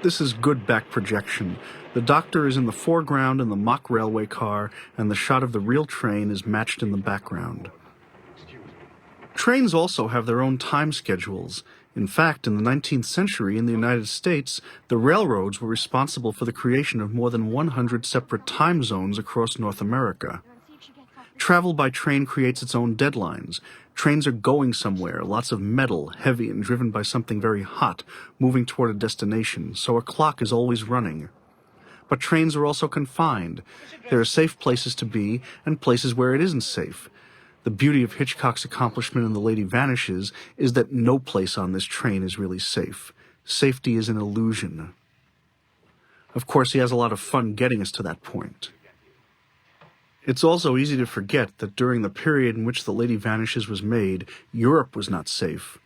This is good back projection. The doctor is in the foreground in the mock railway car, and the shot of the real train is matched in the background. Trains also have their own time schedules. In fact, in the 19th century in the United States, the railroads were responsible for the creation of more than 100 separate time zones across North America. Travel by train creates its own deadlines. Trains are going somewhere, lots of metal, heavy and driven by something very hot, moving toward a destination, so a clock is always running. But trains are also confined. There are safe places to be and places where it isn't safe. The beauty of Hitchcock's accomplishment in The Lady Vanishes is that no place on this train is really safe. Safety is an illusion. Of course, he has a lot of fun getting us to that point. It's also easy to forget that during the period in which The Lady Vanishes was made, Europe was not safe.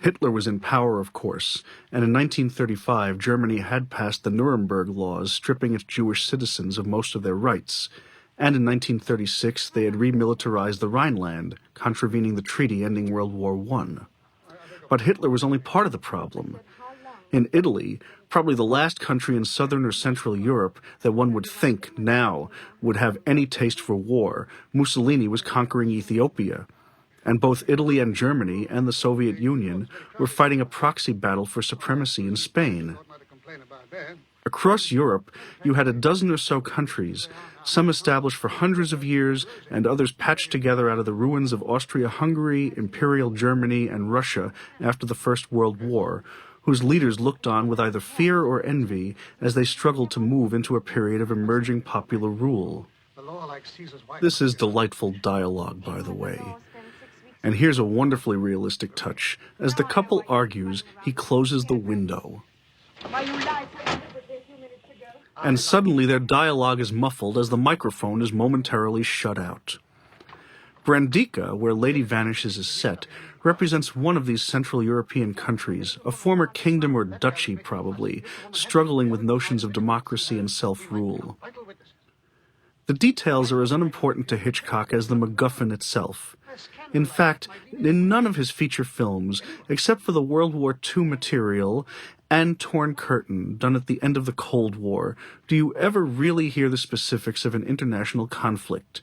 Hitler was in power, of course, and in 1935 Germany had passed the Nuremberg laws stripping its Jewish citizens of most of their rights, and in 1936 they had remilitarized the Rhineland, contravening the treaty ending World War I. But Hitler was only part of the problem. In Italy, probably the last country in southern or central Europe that one would think now would have any taste for war, Mussolini was conquering Ethiopia. And both Italy and Germany and the Soviet Union were fighting a proxy battle for supremacy in Spain. Across Europe, you had a dozen or so countries, some established for hundreds of years and others patched together out of the ruins of Austria-Hungary, Imperial Germany, and Russia after the First World War, whose leaders looked on with either fear or envy as they struggled to move into a period of emerging popular rule. This is delightful dialogue, by the way. And here's a wonderfully realistic touch. As the couple argues, he closes the window. And suddenly their dialogue is muffled as the microphone is momentarily shut out. Brandica, where Lady Vanishes is set, represents one of these Central European countries, a former kingdom or duchy probably, struggling with notions of democracy and self-rule. The details are as unimportant to Hitchcock as the MacGuffin itself. In fact, in none of his feature films, except for the World War II material and Torn Curtain, done at the end of the Cold War, do you ever really hear the specifics of an international conflict.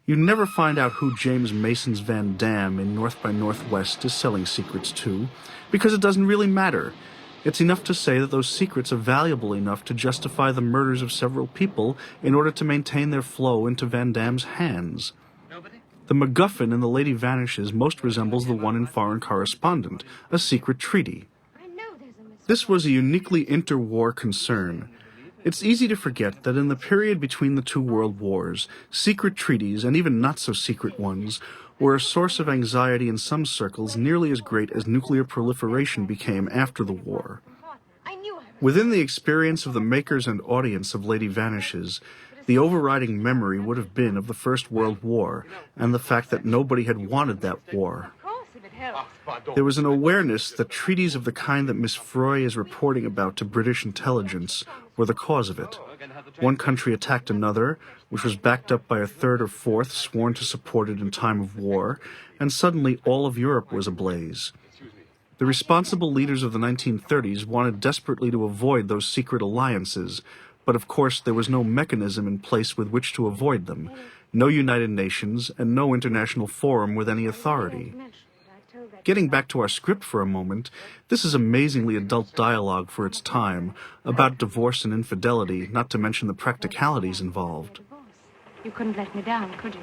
You never find out who James Mason's Van Damme in North by Northwest is selling secrets to, because it doesn't really matter. It's enough to say that those secrets are valuable enough to justify the murders of several people in order to maintain their flow into Van Damme's hands. The MacGuffin in The Lady Vanishes most resembles the one in Foreign Correspondent, a secret treaty. This was a uniquely interwar concern. It's easy to forget that in the period between the two world wars, secret treaties, and even not-so-secret ones, were a source of anxiety in some circles nearly as great as nuclear proliferation became after the war. Within the experience of the makers and audience of Lady Vanishes, the overriding memory would have been of the First World War and the fact that nobody had wanted that war. There was an awareness that treaties of the kind that Miss Froy is reporting about to British intelligence were the cause of it. One country attacked another, which was backed up by a third or fourth sworn to support it in time of war, and suddenly all of Europe was ablaze. The responsible leaders of the 1930s wanted desperately to avoid those secret alliances, but of course there was no mechanism in place with which to avoid them, no United Nations, and no international forum with any authority. Getting back to our script for a moment, this is amazingly adult dialogue for its time, about divorce and infidelity, not to mention the practicalities involved. You couldn't let me down, could you?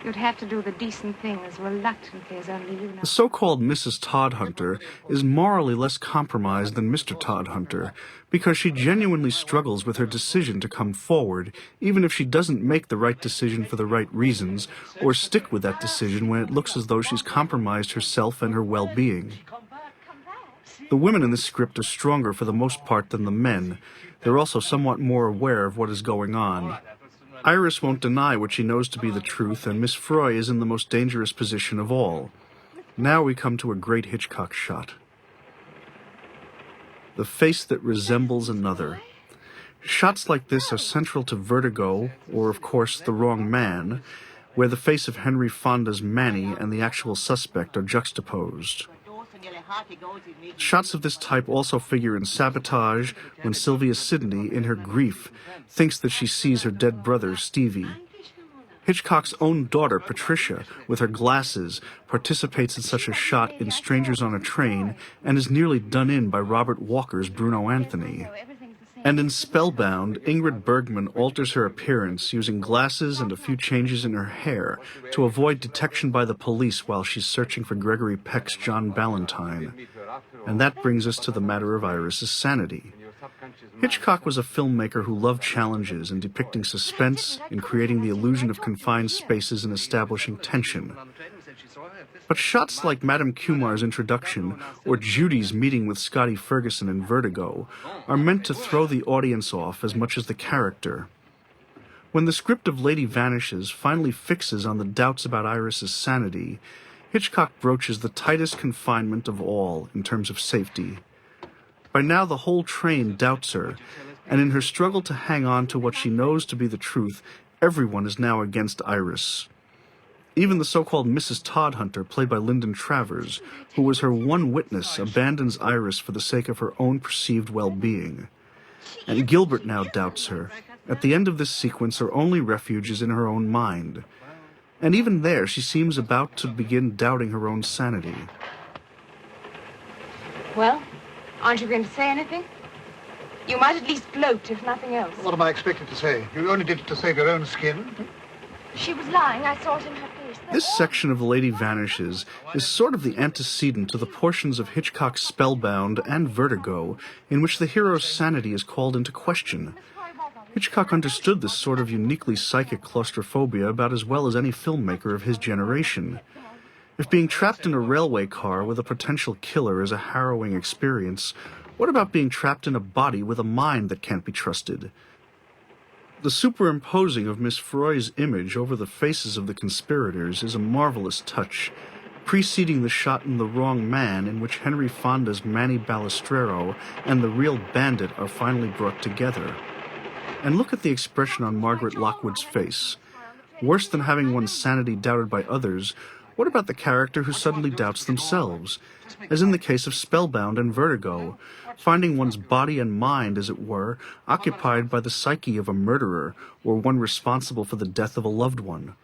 You'd have to do the decent thing as reluctantly as only you know. The so-called Mrs. Todhunter is morally less compromised than Mr. Todhunter, because she genuinely struggles with her decision to come forward, even if she doesn't make the right decision for the right reasons, or stick with that decision when it looks as though she's compromised herself and her well-being. The women in this script are stronger for the most part than the men. They're also somewhat more aware of what is going on. Iris won't deny what she knows to be the truth, and Miss Froy is in the most dangerous position of all. Now we come to a great Hitchcock shot. The face that resembles another. Shots like this are central to Vertigo, or of course The Wrong Man, where the face of Henry Fonda's Manny and the actual suspect are juxtaposed. Shots of this type also figure in Sabotage, when Sylvia Sidney, in her grief, thinks that she sees her dead brother, Stevie. Hitchcock's own daughter, Patricia, with her glasses, participates in such a shot in Strangers on a Train and is nearly done in by Robert Walker's Bruno Anthony. And in Spellbound, Ingrid Bergman alters her appearance using glasses and a few changes in her hair to avoid detection by the police while she's searching for Gregory Peck's John Ballantyne. And that brings us to the matter of Iris's sanity. Hitchcock was a filmmaker who loved challenges in depicting suspense, in creating the illusion of confined spaces and establishing tension. But shots like Madame Kumar's introduction or Judy's meeting with Scotty Ferguson in Vertigo are meant to throw the audience off as much as the character. When the script of Lady Vanishes finally fixes on the doubts about Iris's sanity, Hitchcock broaches the tightest confinement of all in terms of safety. By now the whole train doubts her, and in her struggle to hang on to what she knows to be the truth, everyone is now against Iris. Even the so-called Mrs. Todhunter, played by Lyndon Travers, who was her one witness, abandons Iris for the sake of her own perceived well-being. And Gilbert now doubts her. At the end of this sequence, her only refuge is in her own mind. And even there, she seems about to begin doubting her own sanity. Well, aren't you going to say anything? You might at least gloat, if nothing else. What am I expected to say? You only did it to save your own skin. She was lying. I saw it in her face. This section of Lady Vanishes is sort of the antecedent to the portions of Hitchcock's Spellbound and Vertigo in which the hero's sanity is called into question. Hitchcock understood this sort of uniquely psychic claustrophobia about as well as any filmmaker of his generation. If being trapped in a railway car with a potential killer is a harrowing experience, what about being trapped in a body with a mind that can't be trusted? The superimposing of Miss Froy's image over the faces of the conspirators is a marvelous touch, preceding the shot in The Wrong Man in which Henry Fonda's Manny Balistrero and the real bandit are finally brought together. And look at the expression on Margaret Lockwood's face. Worse than having one's sanity doubted by others, what about the character who suddenly doubts themselves? As in the case of Spellbound and Vertigo, finding one's body and mind, as it were, occupied by the psyche of a murderer or one responsible for the death of a loved one.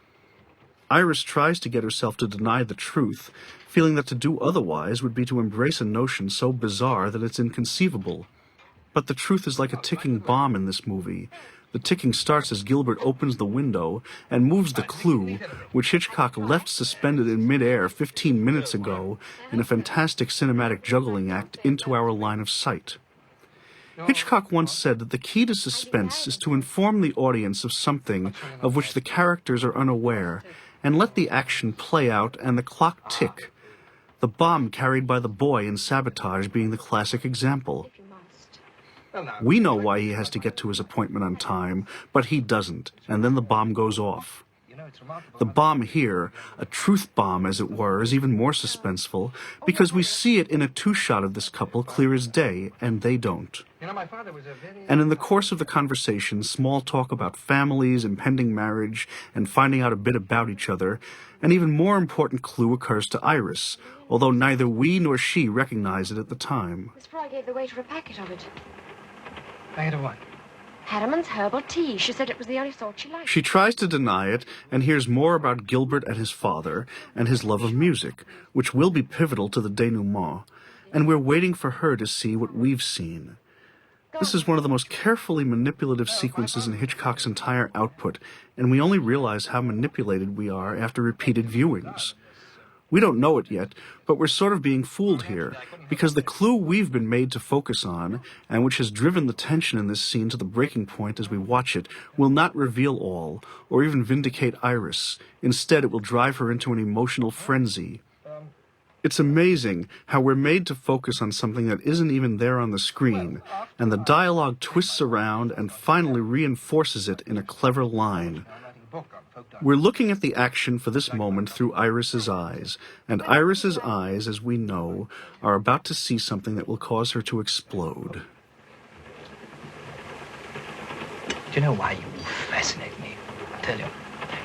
Iris tries to get herself to deny the truth, feeling that to do otherwise would be to embrace a notion so bizarre that it's inconceivable. But the truth is like a ticking bomb in this movie. The ticking starts as Gilbert opens the window and moves the clue, which Hitchcock left suspended in midair 15 minutes ago in a fantastic cinematic juggling act, into our line of sight. Hitchcock once said that the key to suspense is to inform the audience of something of which the characters are unaware, and let the action play out and the clock tick. The bomb carried by the boy in Sabotage being the classic example. We know why he has to get to his appointment on time, but he doesn't, and then the bomb goes off. The bomb here, a truth bomb as it were, is even more suspenseful because we see it in a two-shot of this couple clear as day, and they don't. And in the course of the conversation, small talk about families, impending marriage, and finding out a bit about each other, an even more important clue occurs to Iris, although neither we nor she recognize it at the time. Miss Fry gave the waiter a packet of it. Packet of what? Harriman's herbal tea. She said it was the only sort she liked. She tries to deny it and hears more about Gilbert and his father and his love of music, which will be pivotal to the denouement, and we're waiting for her to see what we've seen. This is one of the most carefully manipulative sequences in Hitchcock's entire output, and we only realize how manipulated we are after repeated viewings. We don't know it yet, but we're sort of being fooled here, because the clue we've been made to focus on, and which has driven the tension in this scene to the breaking point as we watch it, will not reveal all, or even vindicate Iris. Instead, it will drive her into an emotional frenzy. It's amazing how we're made to focus on something that isn't even there on the screen, and the dialogue twists around and finally reinforces it in a clever line. We're looking at the action for this moment through Iris's eyes, and Iris's eyes, as we know, are about to see something that will cause her to explode. Do you know why you fascinate me? I tell you.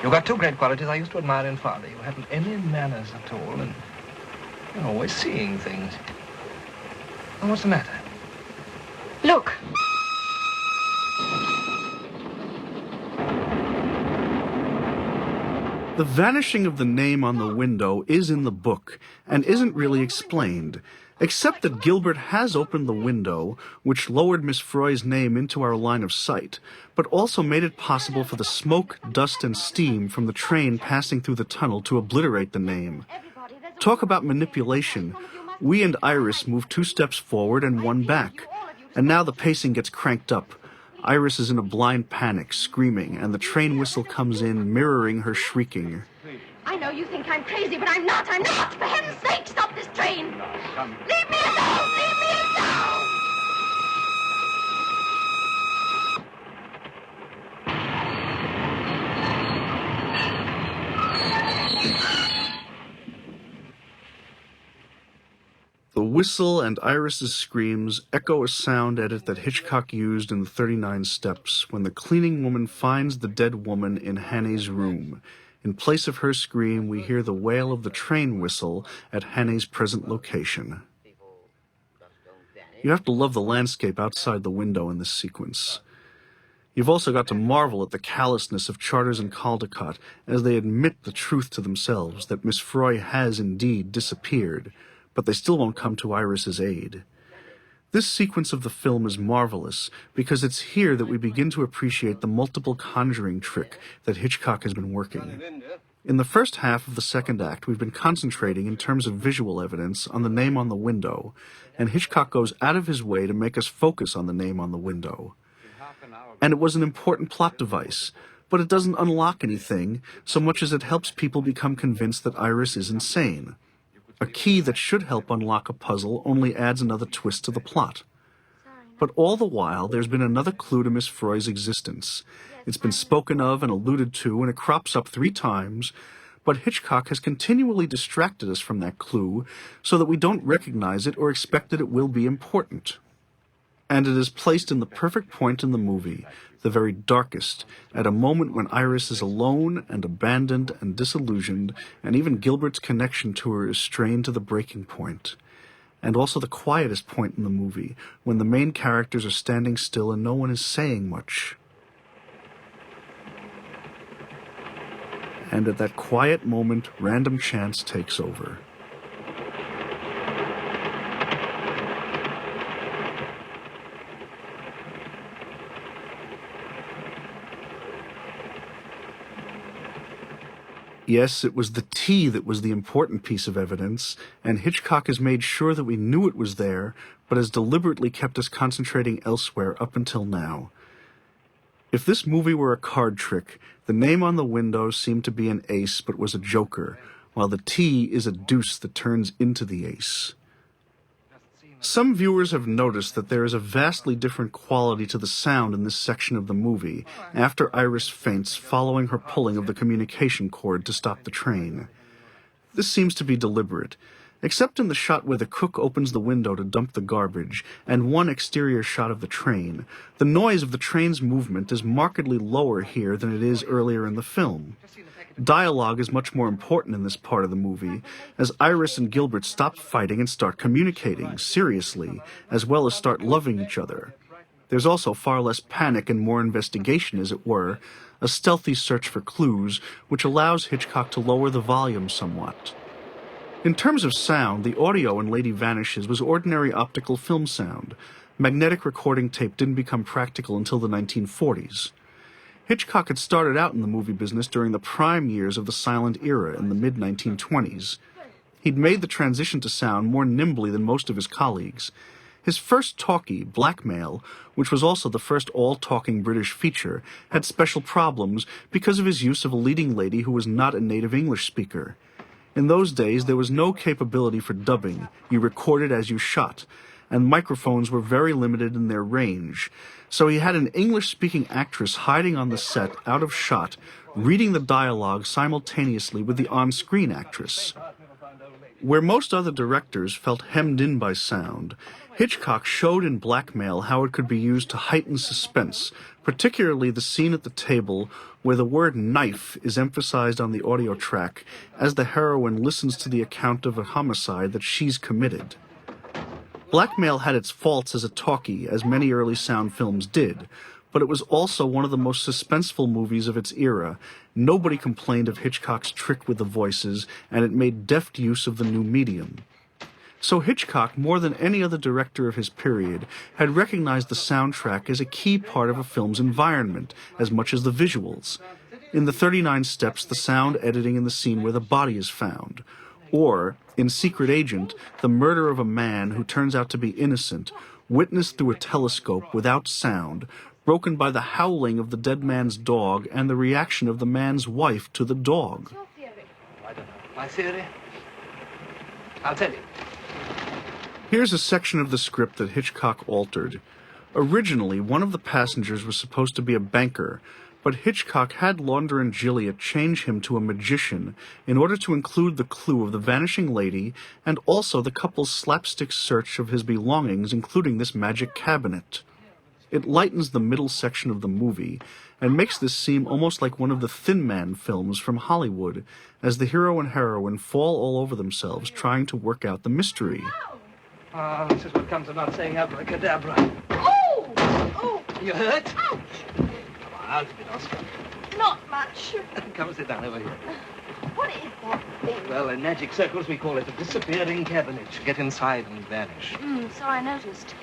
You've got two great qualities I used to admire in father. You haven't any manners at all, and you're always seeing things. Well, what's the matter? Look. The vanishing of the name on the window is in the book and isn't really explained, except that Gilbert has opened the window, which lowered Miss Froy's name into our line of sight, but also made it possible for the smoke, dust, and steam from the train passing through the tunnel to obliterate the name. Talk about manipulation. We and Iris move 2 steps forward and 1 back, and now the pacing gets cranked up. Iris is in a blind panic, screaming, and the train whistle comes in, mirroring her shrieking. I know you think I'm crazy, but I'm not. I'm not. For heaven's sake, stop this train. Leave me alone. Leave me alone. The whistle and Iris's screams echo a sound edit that Hitchcock used in the 39 Steps when the cleaning woman finds the dead woman in Hannay's room. In place of her scream, we hear the wail of the train whistle at Hannay's present location. You have to love the landscape outside the window in this sequence. You've also got to marvel at the callousness of Charters and Caldecott as they admit the truth to themselves that Miss Froy has indeed disappeared, but they still won't come to Iris's aid. This sequence of the film is marvelous because it's here that we begin to appreciate the multiple conjuring trick that Hitchcock has been working. In the first half of the second act, we've been concentrating in terms of visual evidence on the name on the window, and Hitchcock goes out of his way to make us focus on the name on the window. And it was an important plot device, but it doesn't unlock anything so much as it helps people become convinced that Iris is insane. A key that should help unlock a puzzle only adds another twist to the plot. But all the while, there's been another clue to Miss Froy's existence. It's been spoken of and alluded to, and it crops up 3 times, but Hitchcock has continually distracted us from that clue so that we don't recognize it or expect that it will be important. And it is placed in the perfect point in the movie, the very darkest, at a moment when Iris is alone and abandoned and disillusioned, and even Gilbert's connection to her is strained to the breaking point. And also the quietest point in the movie, when the main characters are standing still and no one is saying much. And at that quiet moment, random chance takes over. Yes, it was the tea that was the important piece of evidence, and Hitchcock has made sure that we knew it was there, but has deliberately kept us concentrating elsewhere up until now. If this movie were a card trick, the name on the window seemed to be an ace but was a joker, while the tea is a deuce that turns into the ace. Some viewers have noticed that there is a vastly different quality to the sound in this section of the movie after Iris faints following her pulling of the communication cord to stop the train. This seems to be deliberate, except in the shot where the cook opens the window to dump the garbage and one exterior shot of the train. The noise of the train's movement is markedly lower here than it is earlier in the film. Dialogue is much more important in this part of the movie, as Iris and Gilbert stop fighting and start communicating, seriously, as well as start loving each other. There's also far less panic and more investigation, as it were, a stealthy search for clues, which allows Hitchcock to lower the volume somewhat. In terms of sound, the audio in Lady Vanishes was ordinary optical film sound. Magnetic recording tape didn't become practical until the 1940s. Hitchcock had started out in the movie business during the prime years of the silent era in the mid-1920s. He'd made the transition to sound more nimbly than most of his colleagues. His first talkie, Blackmail, which was also the first all-talking British feature, had special problems because of his use of a leading lady who was not a native English speaker. In those days, there was no capability for dubbing. You recorded as you shot, and microphones were very limited in their range. So he had an English-speaking actress hiding on the set, out of shot, reading the dialogue simultaneously with the on-screen actress. Where most other directors felt hemmed in by sound, Hitchcock showed in Blackmail how it could be used to heighten suspense, particularly the scene at the table where the word knife is emphasized on the audio track as the heroine listens to the account of a homicide that she's committed. Blackmail had its faults as a talkie, as many early sound films did, but it was also one of the most suspenseful movies of its era. Nobody complained of Hitchcock's trick with the voices, and it made deft use of the new medium. So Hitchcock, more than any other director of his period, had recognized the soundtrack as a key part of a film's environment, as much as the visuals. In the 39 Steps, the sound editing in the scene where the body is found. Or, in Secret Agent, the murder of a man who turns out to be innocent, witnessed through a telescope without sound, broken by the howling of the dead man's dog and the reaction of the man's wife to the dog. I don't know. My theory? I'll tell you. Here's a section of the script that Hitchcock altered. Originally, one of the passengers was supposed to be a banker, but Hitchcock had Launder and Gilliat change him to a magician in order to include the clue of the vanishing lady and also the couple's slapstick search of his belongings, including this magic cabinet. It lightens the middle section of the movie and makes this seem almost like one of the Thin Man films from Hollywood, as the hero and heroine fall all over themselves trying to work out the mystery. This is what comes of not saying abracadabra. Oh! Oh! You hurt? Ouch! I'll give it, Oscar. Not much. Come sit down over here. What is that thing? Well, in magic circles, we call it a disappearing cabinet. Get inside and vanish. So I noticed.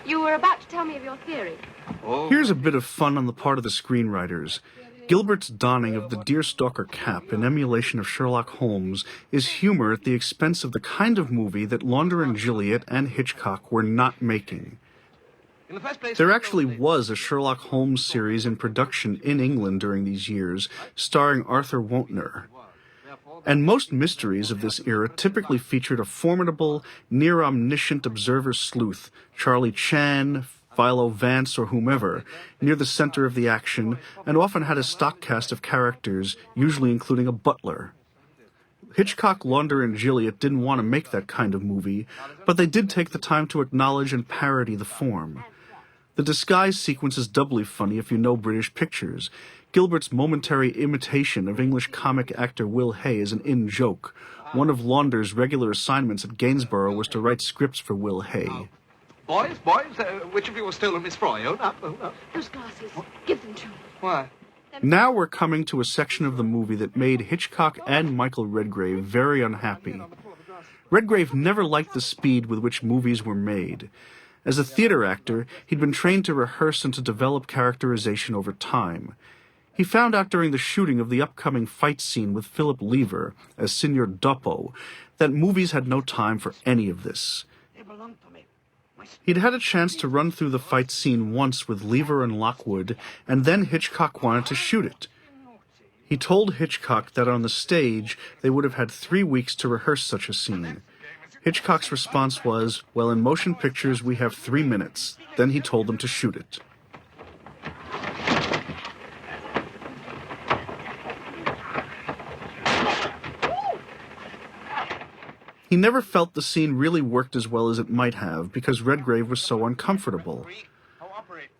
You were about to tell me of your theory. Oh. Here's a bit of fun on the part of the screenwriters. Gilbert's donning of the deerstalker cap in emulation of Sherlock Holmes is humor at the expense of the kind of movie that Launder and Gilliat and Hitchcock were not making. In the first place, There actually was a Sherlock Holmes series in production in England during these years, starring Arthur Wontner. And most mysteries of this era typically featured a formidable, near-omniscient observer sleuth, Charlie Chan, Philo Vance, or whomever, near the center of the action, and often had a stock cast of characters, usually including a butler. Hitchcock, Launder, and Gilliat didn't want to make that kind of movie, but they did take the time to acknowledge and parody the form. The disguise sequence is doubly funny if you know British pictures. Gilbert's momentary imitation of English comic actor Will Hay is an in-joke. One of Launder's regular assignments at Gainsborough was to write scripts for Will Hay. Boys, which of you has stolen Miss Froy? Own up. Those glasses. Give them to me. Why? Now we're coming to a section of the movie that made Hitchcock and Michael Redgrave very unhappy. Redgrave never liked the speed with which movies were made. As a theater actor, he'd been trained to rehearse and to develop characterization over time. He found out during the shooting of the upcoming fight scene with Philip Lever as Signor Doppo that movies had no time for any of this. He'd had a chance to run through the fight scene once with Lever and Lockwood, and then Hitchcock wanted to shoot it. He told Hitchcock that on the stage they would have had 3 weeks to rehearse such a scene. Hitchcock's response was, "Well, in motion pictures we have 3 minutes." Then he told them to shoot it. He never felt the scene really worked as well as it might have because Redgrave was so uncomfortable.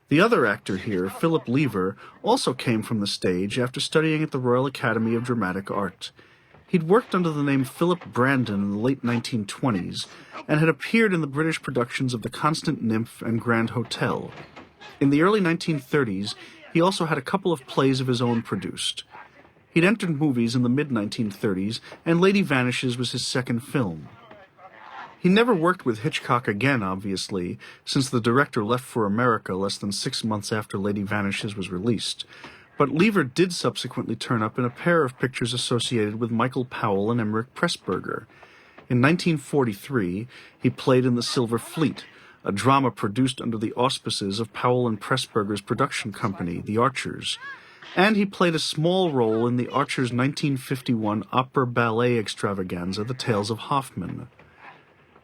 The other actor here, Philip Lever, also came from the stage after studying at the Royal Academy of Dramatic Art. He'd worked under the name Philip Brandon in the late 1920s and had appeared in the British productions of The Constant Nymph and Grand Hotel. In the early 1930s, he also had a couple of plays of his own produced. He'd entered movies in the mid-1930s, and Lady Vanishes was his second film. He never worked with Hitchcock again, obviously, since the director left for America less than 6 months after Lady Vanishes was released. But Lever did subsequently turn up in a pair of pictures associated with Michael Powell and Emmerich Pressburger. In 1943, he played in The Silver Fleet, a drama produced under the auspices of Powell and Pressburger's production company, The Archers. And he played a small role in the Archers' 1951 opera-ballet extravaganza, The Tales of Hoffmann.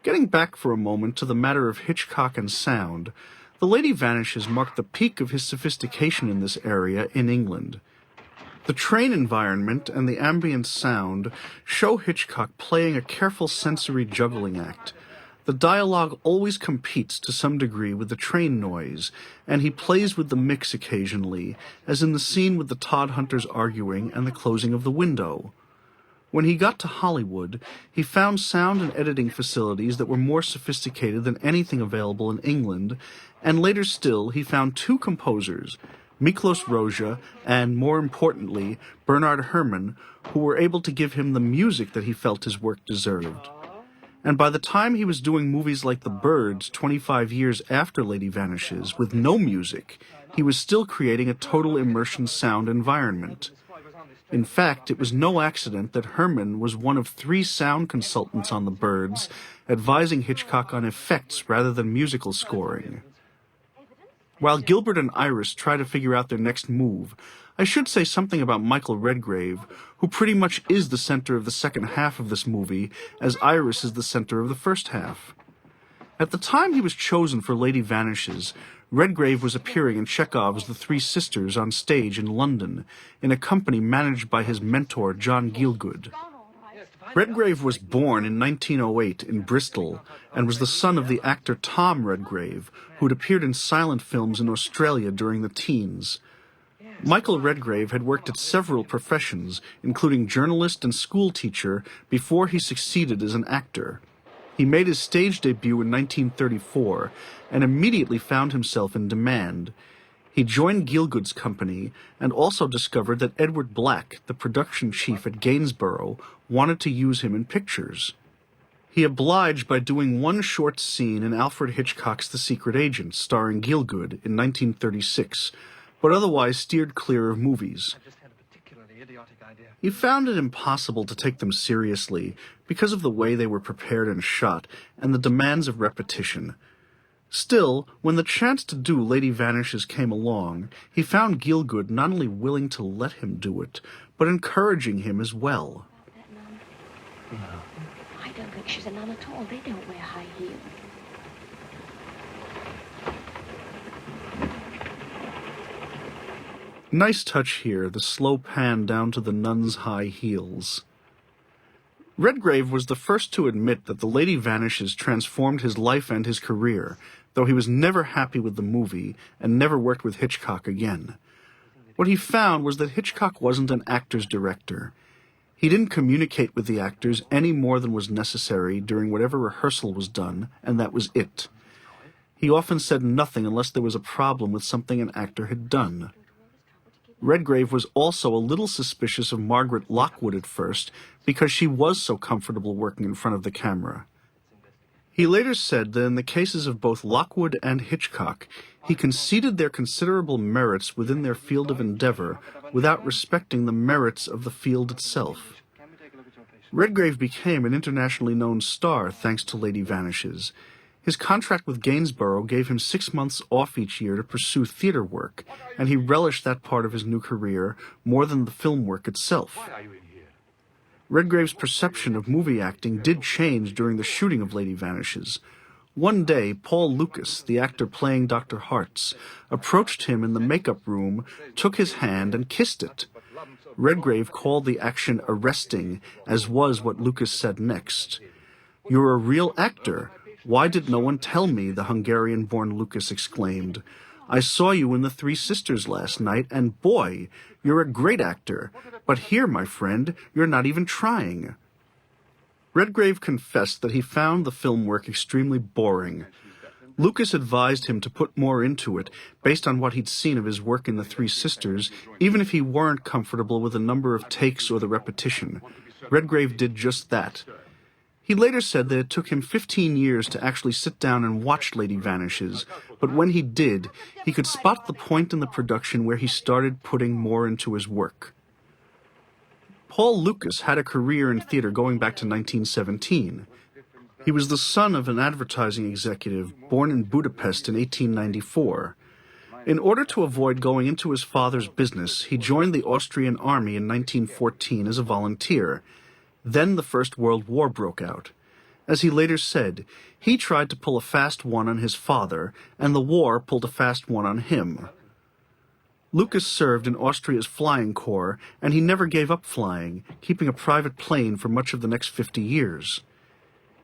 Getting back for a moment to the matter of Hitchcock and sound, The Lady Vanishes marked the peak of his sophistication in this area in England. The train environment and the ambient sound show Hitchcock playing a careful sensory juggling act. The dialogue always competes to some degree with the train noise, and he plays with the mix occasionally, as in the scene with the Todhunters arguing and the closing of the window. When he got to Hollywood, he found sound and editing facilities that were more sophisticated than anything available in England, and later still he found 2 composers, Miklos Rozsa and, more importantly, Bernard Herrmann, who were able to give him the music that he felt his work deserved. And by the time he was doing movies like The Birds 25 years after Lady Vanishes, with no music, he was still creating a total immersion sound environment. In fact, it was no accident that Herrmann was one of 3 sound consultants on The Birds, advising Hitchcock on effects rather than musical scoring. While Gilbert and Iris try to figure out their next move, I should say something about Michael Redgrave, who pretty much is the center of the second half of this movie, as Iris is the center of the first half. At the time he was chosen for Lady Vanishes, Redgrave was appearing in Chekhov's The Three Sisters on stage in London, in a company managed by his mentor, John Gielgud. Redgrave was born in 1908 in Bristol and was the son of the actor Tom Redgrave, who had appeared in silent films in Australia during the teens. Michael Redgrave had worked at several professions, including journalist and school teacher, before he succeeded as an actor. He made his stage debut in 1934 and immediately found himself in demand. He joined Gielgud's company and also discovered that Edward Black, the production chief at Gainsborough, wanted to use him in pictures. He obliged by doing one short scene in Alfred Hitchcock's The Secret Agent, starring Gielgud, in 1936, but otherwise steered clear of movies. He found it impossible to take them seriously because of the way they were prepared and shot and the demands of repetition. Still, when the chance to do Lady Vanishes came along, he found Gielgud not only willing to let him do it, but encouraging him as well. No. I don't think she's a nun at all. They don't wear high heels. Nice touch here, the slow pan down to the nun's high heels. Redgrave was the first to admit that The Lady Vanishes transformed his life and his career, though he was never happy with the movie and never worked with Hitchcock again. What he found was that Hitchcock wasn't an actor's director. He didn't communicate with the actors any more than was necessary during whatever rehearsal was done, and that was it. He often said nothing unless there was a problem with something an actor had done. Redgrave was also a little suspicious of Margaret Lockwood at first because she was so comfortable working in front of the camera. He later said that in the cases of both Lockwood and Hitchcock, he conceded their considerable merits within their field of endeavor without respecting the merits of the field itself. Redgrave became an internationally known star thanks to Lady Vanishes. His contract with Gainsborough gave him 6 months off each year to pursue theater work, and he relished that part of his new career more than the film work itself. Redgrave's perception of movie acting did change during the shooting of Lady Vanishes. One day, Paul Lucas, the actor playing Dr. Hartz, approached him in the makeup room, took his hand, and kissed it. Redgrave called the action arresting, as was what Lucas said next. "You're a real actor. Why did no one tell me?" the Hungarian-born Lucas exclaimed. "I saw you in The Three Sisters last night, and boy, you're a great actor. But here, my friend, you're not even trying." Redgrave confessed that he found the film work extremely boring. Lucas advised him to put more into it, based on what he'd seen of his work in The Three Sisters, even if he weren't comfortable with the number of takes or the repetition. Redgrave did just that. He later said that it took him 15 years to actually sit down and watch Lady Vanishes, but when he did, he could spot the point in the production where he started putting more into his work. Paul Lucas had a career in theater going back to 1917. He was the son of an advertising executive born in Budapest in 1894. In order to avoid going into his father's business, he joined the Austrian army in 1914 as a volunteer. Then the First World War broke out. As he later said, he tried to pull a fast one on his father, and the war pulled a fast one on him. Lucas served in Austria's flying corps, and he never gave up flying, keeping a private plane for much of the next 50 years.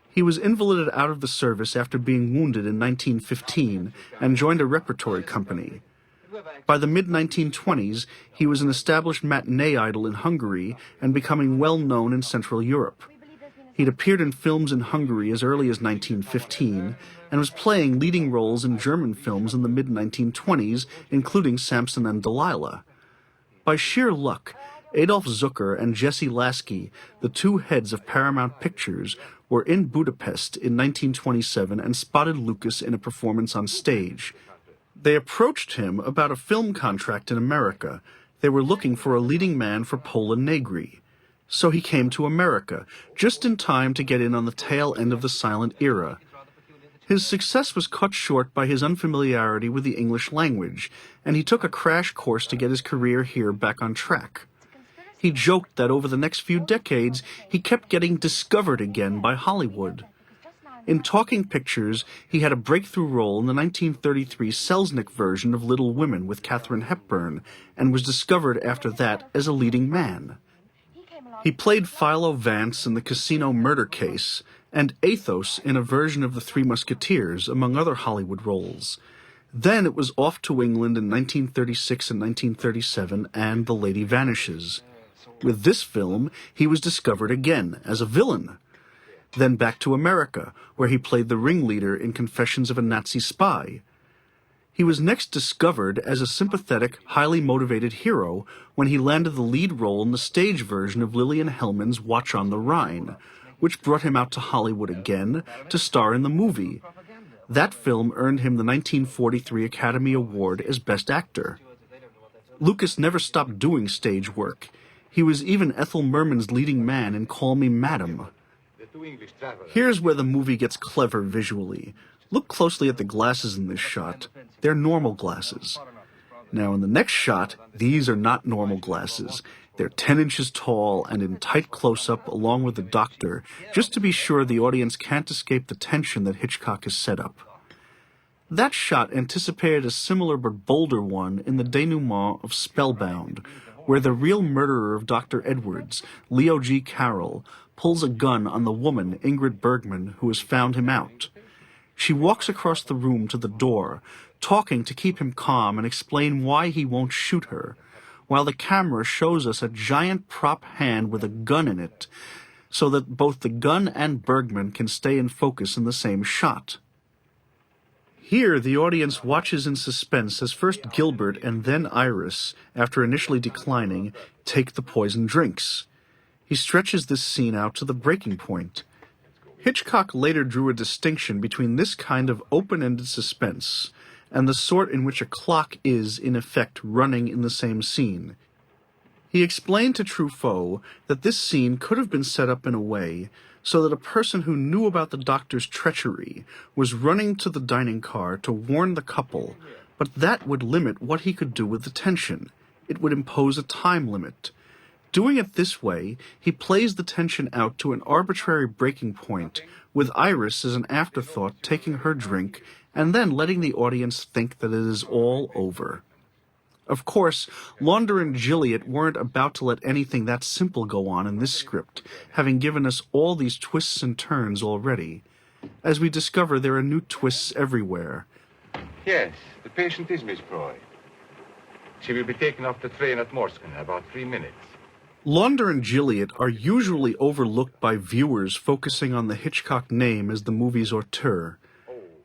He was invalided out of the service after being wounded in 1915 and joined a repertory company. By the mid-1920s, he was an established matinee idol in Hungary and becoming well known in Central Europe. He'd appeared in films in Hungary as early as 1915 and was playing leading roles in German films in the mid-1920s, including Samson and Delilah. By sheer luck, Adolf Zucker and Jesse Lasky, the two heads of Paramount Pictures, were in Budapest in 1927 and spotted Lucas in a performance on stage. They approached him about a film contract in America. They were looking for a leading man for Pola Negri. So he came to America, just in time to get in on the tail end of the silent era. His success was cut short by his unfamiliarity with the English language, and he took a crash course to get his career here back on track. He joked that over the next few decades, he kept getting discovered again by Hollywood. In Talking Pictures, he had a breakthrough role in the 1933 Selznick version of Little Women with Katharine Hepburn, and was discovered after that as a leading man. He played Philo Vance in the Casino Murder Case, and Athos in a version of The Three Musketeers, among other Hollywood roles. Then it was off to England in 1936 and 1937 and The Lady Vanishes. With this film, he was discovered again as a villain. Then back to America, where he played the ringleader in Confessions of a Nazi Spy. He was next discovered as a sympathetic, highly motivated hero when he landed the lead role in the stage version of Lillian Hellman's Watch on the Rhine, which brought him out to Hollywood again to star in the movie. That film earned him the 1943 Academy Award as Best Actor. Lucas never stopped doing stage work. He was even Ethel Merman's leading man in Call Me Madam. Here's where the movie gets clever visually. Look closely at the glasses in this shot. They're normal glasses. Now in the next shot, these are not normal glasses. They're 10 inches tall and in tight close-up along with the doctor, just to be sure the audience can't escape the tension that Hitchcock has set up. That shot anticipated a similar but bolder one in the denouement of Spellbound, where the real murderer of Dr. Edwards, Leo G. Carroll, pulls a gun on the woman, Ingrid Bergman, who has found him out. She walks across the room to the door, talking to keep him calm and explain why he won't shoot her, while the camera shows us a giant prop hand with a gun in it, so that both the gun and Bergman can stay in focus in the same shot. Here, the audience watches in suspense as first Gilbert and then Iris, after initially declining, take the poison drinks. He stretches this scene out to the breaking point. Hitchcock later drew a distinction between this kind of open-ended suspense and the sort in which a clock is, in effect, running in the same scene. He explained to Truffaut that this scene could have been set up in a way so that a person who knew about the doctor's treachery was running to the dining car to warn the couple, but that would limit what he could do with the tension. It would impose a time limit. Doing it this way, he plays the tension out to an arbitrary breaking point, with Iris as an afterthought taking her drink and then letting the audience think that it is all over. Of course, Launder and Gilliat weren't about to let anything that simple go on in this script, having given us all these twists and turns already. As we discover, there are new twists everywhere. Yes, the patient is Miss Froy. She will be taken off the train at Morskan in about 3 minutes. Launder and Gilliat are usually overlooked by viewers focusing on the Hitchcock name as the movie's auteur.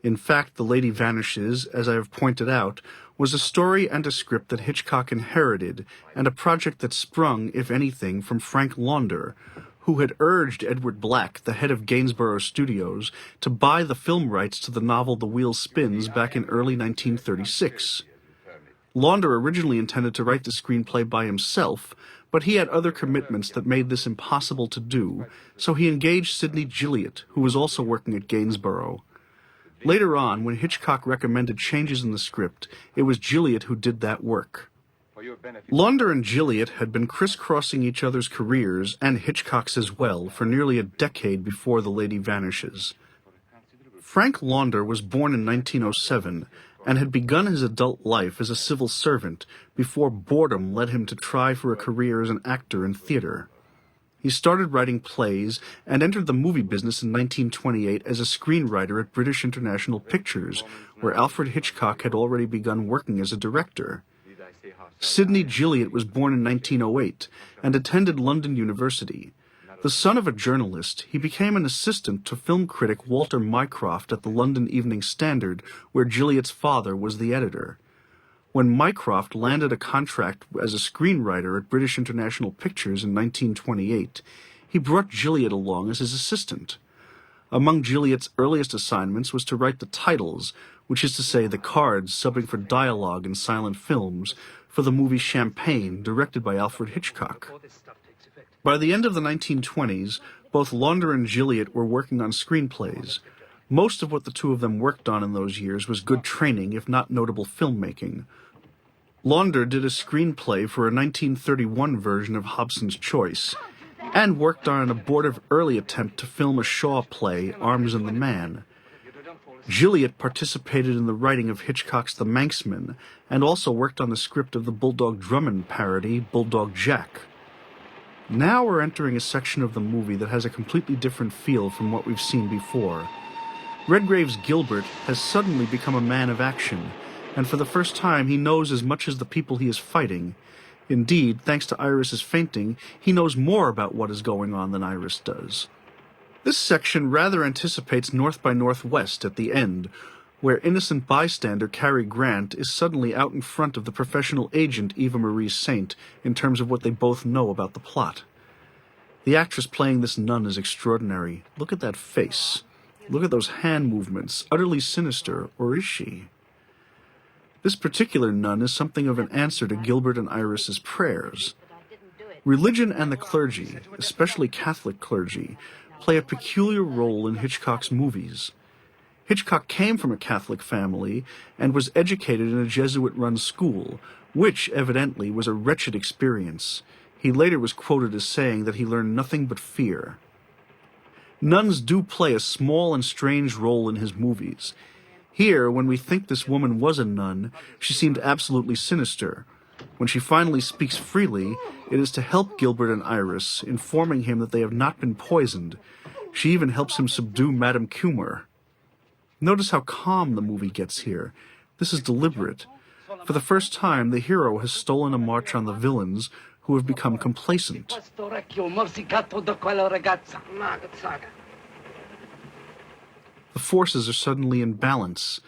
In fact, The Lady Vanishes, as I have pointed out, was a story and a script that Hitchcock inherited, and a project that sprung, if anything, from Frank Launder, who had urged Edward Black, the head of Gainsborough Studios, to buy the film rights to the novel The Wheel Spins back in early 1936. Launder originally intended to write the screenplay by himself, but he had other commitments that made this impossible to do, so he engaged Sidney Gilliat, who was also working at Gainsborough. Later on, when Hitchcock recommended changes in the script, it was Gilliat who did that work. Launder and Gilliat had been crisscrossing each other's careers, and Hitchcock's as well, for nearly a decade before The Lady Vanishes. Frank Launder was born in 1907, and had begun his adult life as a civil servant before boredom led him to try for a career as an actor in theater. He started writing plays and entered the movie business in 1928 as a screenwriter at British International Pictures, where Alfred Hitchcock had already begun working as a director. Sidney Gilliat was born in 1908 and attended London University. The son of a journalist, he became an assistant to film critic Walter Mycroft at the London Evening Standard, where Gilliat's father was the editor. When Mycroft landed a contract as a screenwriter at British International Pictures in 1928, he brought Gilliat along as his assistant. Among Gilliat's earliest assignments was to write the titles, which is to say the cards subbing for dialogue in silent films, for the movie Champagne, directed by Alfred Hitchcock. By the end of the 1920s, both Launder and Gilliat were working on screenplays. Most of what the two of them worked on in those years was good training, if not notable filmmaking. Launder did a screenplay for a 1931 version of Hobson's Choice, and worked on an abortive early attempt to film a Shaw play, Arms and the Man. Gilliat participated in the writing of Hitchcock's The Manxman, and also worked on the script of the Bulldog Drummond parody, Bulldog Jack. Now we're entering a section of the movie that has a completely different feel from what we've seen before. Redgrave's Gilbert has suddenly become a man of action, and for the first time he knows as much as the people he is fighting. Indeed, thanks to Iris's fainting, he knows more about what is going on than Iris does. This section rather anticipates North by Northwest at the end, where innocent bystander Cary Grant is suddenly out in front of the professional agent Eva Marie Saint in terms of what they both know about the plot. The actress playing this nun is extraordinary. Look at that face. Look at those hand movements, utterly sinister, or is she? This particular nun is something of an answer to Gilbert and Iris's prayers. Religion and the clergy, especially Catholic clergy, play a peculiar role in Hitchcock's movies. Hitchcock came from a Catholic family and was educated in a Jesuit-run school, which, evidently, was a wretched experience. He later was quoted as saying that he learned nothing but fear. Nuns do play a small and strange role in his movies. Here, when we think this woman was a nun, she seemed absolutely sinister. When she finally speaks freely, it is to help Gilbert and Iris, informing him that they have not been poisoned. She even helps him subdue Madame Cummer. Notice how calm the movie gets here. This is deliberate. For the first time, the hero has stolen a march on the villains, who have become complacent. The forces are suddenly in balance,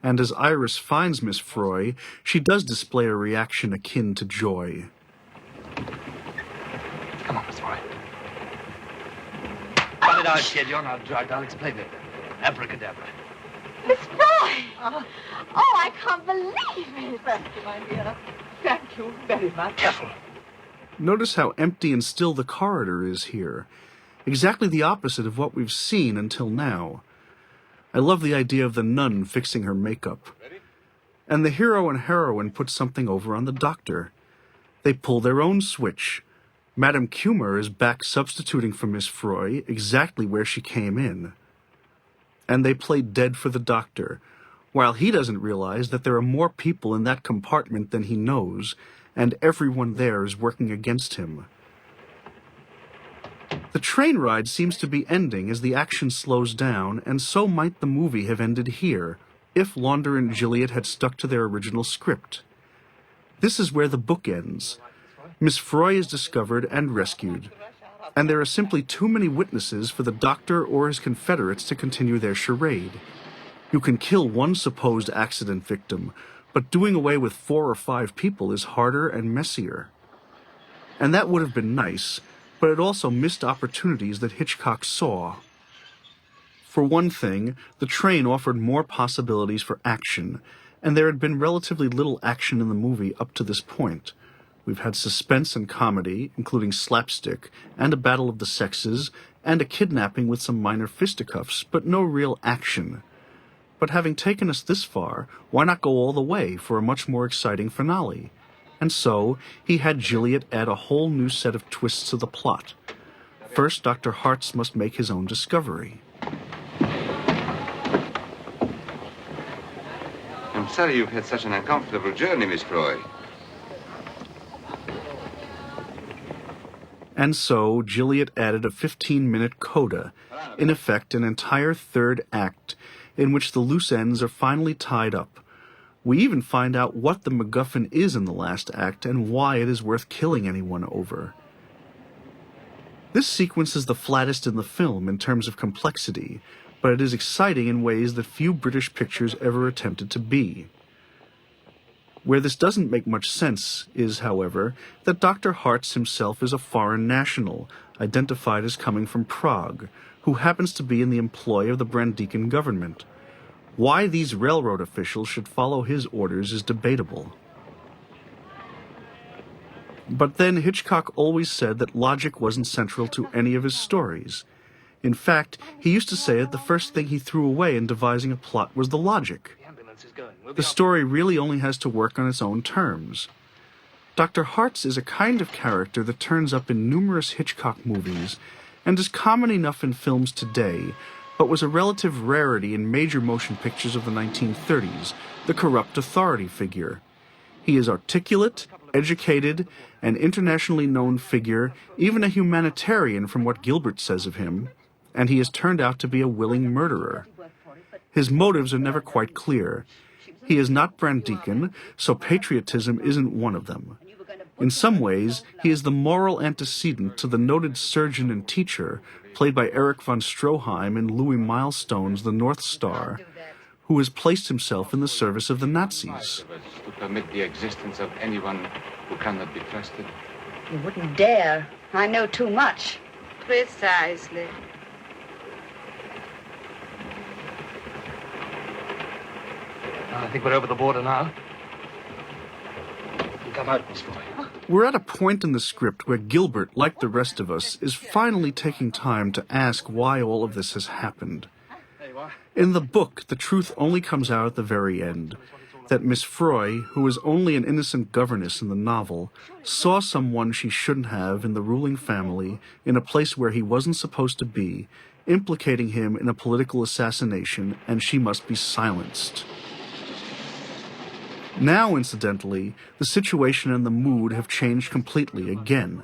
and as Iris finds Miss Froy, she does display a reaction akin to joy. Come on, Miss Froy. out, kid. You're not drugged. I'll explain it. Abracadabra. Miss Froy! Oh, I can't believe it. Thank you, my dear. Thank you very much. Careful. Notice how empty and still the corridor is here. Exactly the opposite of what we've seen until now. I love the idea of the nun fixing her makeup. And the hero and heroine put something over on the doctor. They pull their own switch. Madame Kummer is back substituting for Miss Froy exactly where she came in. And they play dead for the doctor, while he doesn't realize that there are more people in that compartment than he knows, and everyone there is working against him. The train ride seems to be ending as the action slows down, and so might the movie have ended here, if Launder and Gilliat had stuck to their original script. This is where the book ends. Miss Froy is discovered and rescued, and there are simply too many witnesses for the doctor or his confederates to continue their charade. You can kill one supposed accident victim, but doing away with 4 or 5 people is harder and messier. And that would have been nice, but it also missed opportunities that Hitchcock saw. For one thing, the train offered more possibilities for action, and there had been relatively little action in the movie up to this point. We've had suspense and comedy, including slapstick, and a battle of the sexes, and a kidnapping with some minor fisticuffs, but no real action. But having taken us this far, why not go all the way for a much more exciting finale? And so, he had Gilliat add a whole new set of twists to the plot. First, Dr. Hartz must make his own discovery. I'm sorry you've had such an uncomfortable journey, Miss Froy. And so, Gilliat added a 15-minute coda, in effect an entire third act, in which the loose ends are finally tied up. We even find out what the MacGuffin is in the last act and why it is worth killing anyone over. This sequence is the flattest in the film in terms of complexity, but it is exciting in ways that few British pictures ever attempted to be. Where this doesn't make much sense is, however, that Dr. Hartz himself is a foreign national, identified as coming from Prague, who happens to be in the employ of the Brandenburg government. Why these railroad officials should follow his orders is debatable. But then Hitchcock always said that logic wasn't central to any of his stories. In fact, he used to say that the first thing he threw away in devising a plot was the logic. The story really only has to work on its own terms. Dr. Hartz is a kind of character that turns up in numerous Hitchcock movies and is common enough in films today, but was a relative rarity in major motion pictures of the 1930s, the corrupt authority figure. He is articulate, educated, an internationally known figure, even a humanitarian from what Gilbert says of him, and he has turned out to be a willing murderer. His motives are never quite clear. He is not Brandenburg, so patriotism isn't one of them. In some ways, he is the moral antecedent to the noted surgeon and teacher, played by Erich von Stroheim in Louis Milestone's The North Star, who has placed himself in the service of the Nazis. To permit the existence of anyone who cannot be trusted. You wouldn't dare. I know too much. Precisely. I think we're over the border now. Come out, Miss Froy. We're at a point in the script where Gilbert, like the rest of us, is finally taking time to ask why all of this has happened. In the book, the truth only comes out at the very end, that Miss Froy, who was only an innocent governess in the novel, saw someone she shouldn't have in the ruling family in a place where he wasn't supposed to be, implicating him in a political assassination, and she must be silenced. Now, incidentally, the situation and the mood have changed completely again.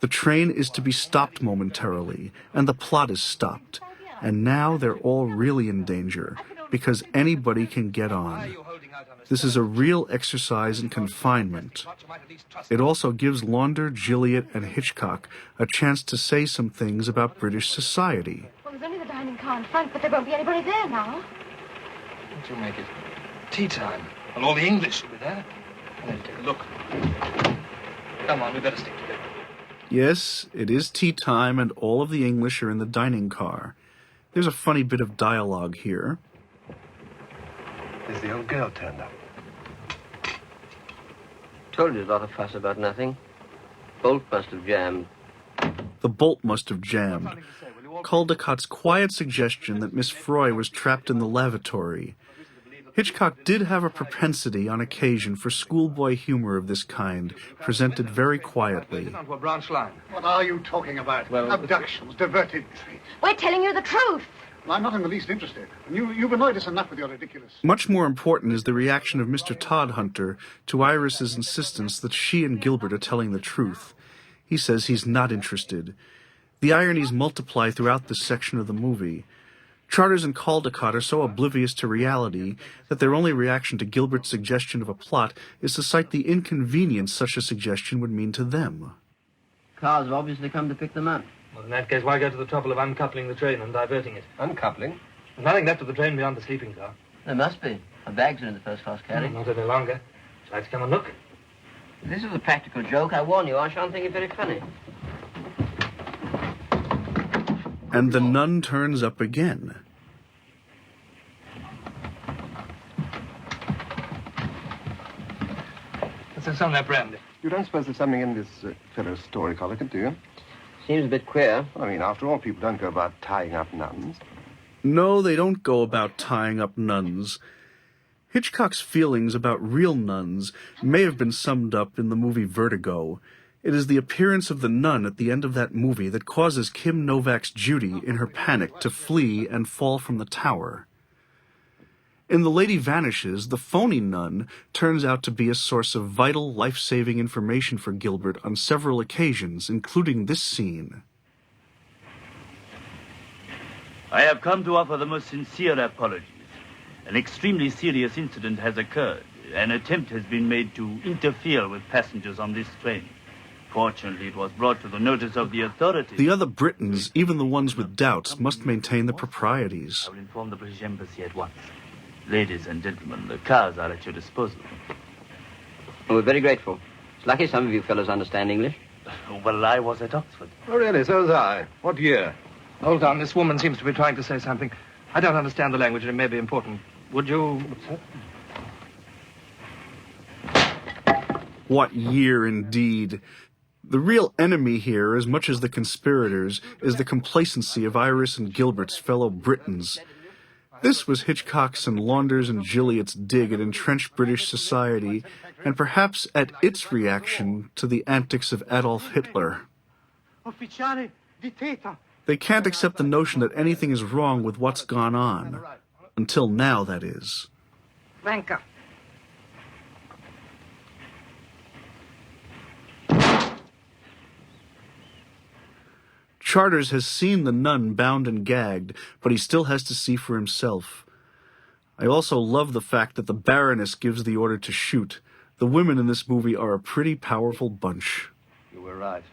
The train is to be stopped momentarily, and the plot is stopped. And now they're all really in danger, because anybody can get on. This is a real exercise in confinement. It also gives Launder, Gilliat, and Hitchcock a chance to say some things about British society. Well, there's only the dining car in front, but there won't be anybody there now. Won't you make it tea time? And all the English will be there. Let's take a look. Come on, we better stick together. Yes, it is tea time, and all of the English are in the dining car. There's a funny bit of dialogue here. Is the old girl turned up? Told you a lot of fuss about nothing. Bolt must have jammed. The bolt must have jammed. Caldecott's quiet suggestion that Miss Froy was trapped in the lavatory. Hitchcock did have a propensity on occasion for schoolboy humor of this kind, presented very quietly. Onto a branch line. What are you talking about? Well, abductions, diverted treats. We're telling you the truth. Well, I'm not in the least interested. And you've annoyed us enough with your ridiculous... Much more important is the reaction of Mr. Todhunter to Iris's insistence that she and Gilbert are telling the truth. He says he's not interested. The ironies multiply throughout this section of the movie. Charters and Caldecott are so oblivious to reality that their only reaction to Gilbert's suggestion of a plot is to cite the inconvenience such a suggestion would mean to them. Cars have obviously come to pick them up. Well, in that case, why go to the trouble of uncoupling the train and diverting it? Uncoupling? There's nothing left of the train beyond the sleeping car. There must be. Our bags are in the first-class carriage. Not any longer. Would you like to come and look? If this is a practical joke, I warn you, I shan't think it very funny. And the nun turns up again. Let's have some of that brandy. You don't suppose there's something in this fellow's story, Collicott, do you? Seems a bit queer. I mean, after all, people don't go about tying up nuns. No, they don't go about tying up nuns. Hitchcock's feelings about real nuns may have been summed up in the movie Vertigo. It is the appearance of the nun at the end of that movie that causes Kim Novak's Judy, in her panic, to flee and fall from the tower. In The Lady Vanishes, the phony nun turns out to be a source of vital, life-saving information for Gilbert on several occasions, including this scene. I have come to offer the most sincere apologies. An extremely serious incident has occurred. An attempt has been made to interfere with passengers on this train. Fortunately, it was brought to the notice of the authorities. The other Britons, even the ones with doubts, must maintain the proprieties. I will inform the British Embassy at once. Ladies and gentlemen, the cars are at your disposal. Well, we're very grateful. It's lucky some of you fellows understand English. Well, I was at Oxford. Oh, really? So was I. What year? Hold on, this woman seems to be trying to say something. I don't understand the language, and it may be important. Would you... What year, indeed? The real enemy here, as much as the conspirators, is the complacency of Iris and Gilbert's fellow Britons. This was Hitchcock's and Launder's and Gilliat's dig at entrenched British society, and perhaps at its reaction to the antics of Adolf Hitler. They can't accept the notion that anything is wrong with what's gone on. Until now, that is. Vanka. Charters has seen the nun bound and gagged, but he still has to see for himself. I also love the fact that the Baroness gives the order to shoot. The women in this movie are a pretty powerful bunch. You were right.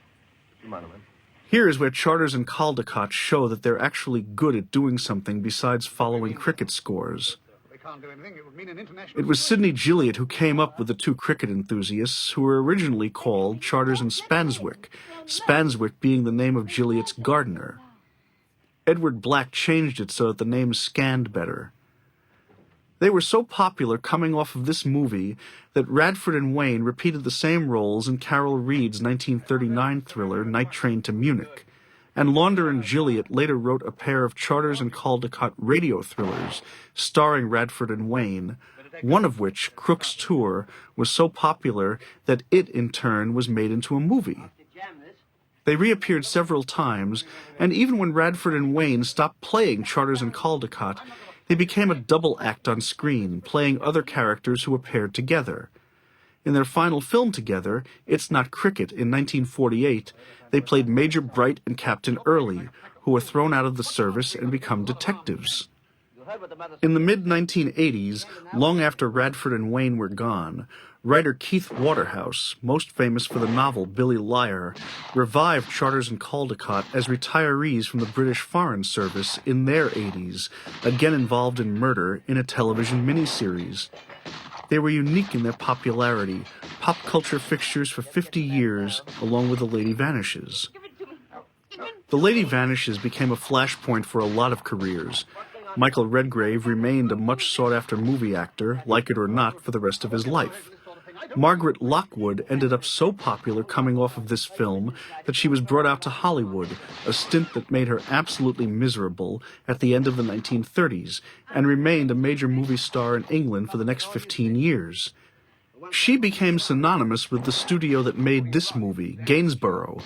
Come on, man. Here is where Charters and Caldecott show that they're actually good at doing something besides following cricket scores. It was Sidney Gilliat who came up with the two cricket enthusiasts who were originally called Charters and Spanswick, Spanswick being the name of Gilliat's gardener. Edward Black changed it so that the name scanned better. They were so popular coming off of this movie that Radford and Wayne repeated the same roles in Carol Reed's 1939 thriller Night Train to Munich, and Launder and Gilliat later wrote a pair of Charters and Caldecott radio thrillers starring Radford and Wayne, one of which, Crook's Tour, was so popular that it, in turn, was made into a movie. They reappeared several times, and even when Radford and Wayne stopped playing Charters and Caldecott, they became a double act on screen, playing other characters who appeared together. In their final film together, It's Not Cricket, in 1948, they played Major Bright and Captain Early, who were thrown out of the service and become detectives. In the mid-1980s, long after Radford and Wayne were gone, writer Keith Waterhouse, most famous for the novel Billy Liar, revived Charters and Caldecott as retirees from the British Foreign Service in their 80s, again involved in murder in a television miniseries. They were unique in their popularity, pop culture fixtures for 50 years, along with The Lady Vanishes. The Lady Vanishes became a flashpoint for a lot of careers. Michael Redgrave remained a much sought-after movie actor, like it or not, for the rest of his life. Margaret Lockwood ended up so popular coming off of this film that she was brought out to Hollywood, a stint that made her absolutely miserable at the end of the 1930s, and remained a major movie star in England for the next 15 years. She became synonymous with the studio that made this movie, Gainsborough.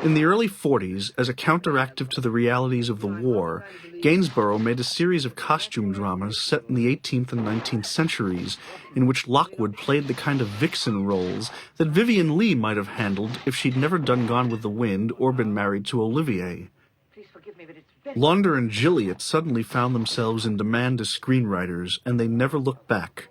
In the early 40s, as a counteractive to the realities of the war, Gainsborough made a series of costume dramas set in the 18th and 19th centuries, in which Lockwood played the kind of vixen roles that Vivien Leigh might have handled if she'd never done Gone with the Wind or been married to Olivier. Launder and Gilliat suddenly found themselves in demand as screenwriters, and they never looked back.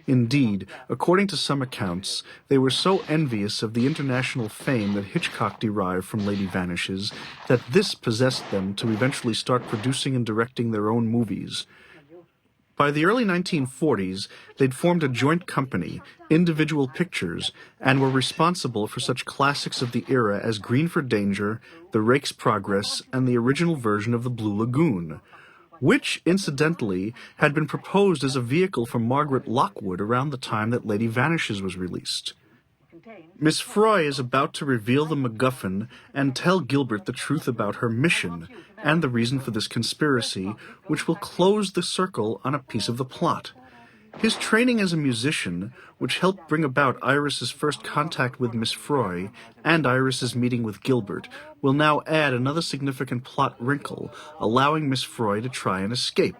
Indeed, according to some accounts, they were so envious of the international fame that Hitchcock derived from Lady Vanishes that this possessed them to eventually start producing and directing their own movies. By the early 1940s, they'd formed a joint company, Individual Pictures, and were responsible for such classics of the era as Green for Danger, The Rake's Progress, and the original version of The Blue Lagoon, which, incidentally, had been proposed as a vehicle for Margaret Lockwood around the time that Lady Vanishes was released. Miss Froy is about to reveal the MacGuffin and tell Gilbert the truth about her mission and the reason for this conspiracy, which will close the circle on a piece of the plot. His training as a musician, which helped bring about Iris's first contact with Miss Froy and Iris's meeting with Gilbert, will now add another significant plot wrinkle, allowing Miss Froy to try and escape.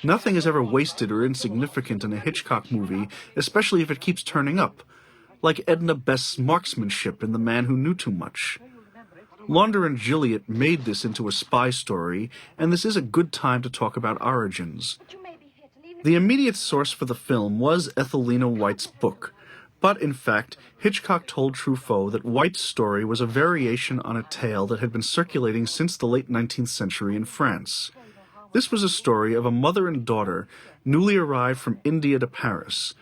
Nothing is ever wasted or insignificant in a Hitchcock movie, especially if it keeps turning up, like Edna Best's marksmanship in The Man Who Knew Too Much. Launder and Gilliat made this into a spy story, and this is a good time to talk about origins. The immediate source for the film was Ethel Lina White's book, but in fact, Hitchcock told Truffaut that White's story was a variation on a tale that had been circulating since the late 19th century in France. This was a story of a mother and daughter newly arrived from India to Paris.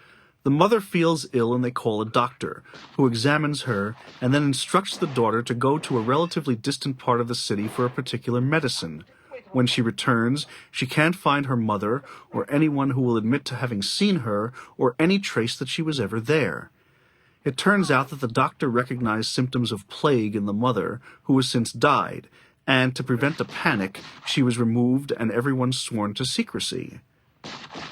The mother feels ill and they call a doctor, who examines her and then instructs the daughter to go to a relatively distant part of the city for a particular medicine. When she returns, she can't find her mother or anyone who will admit to having seen her or any trace that she was ever there. It turns out that the doctor recognized symptoms of plague in the mother, who has since died, and to prevent a panic, she was removed and everyone sworn to secrecy.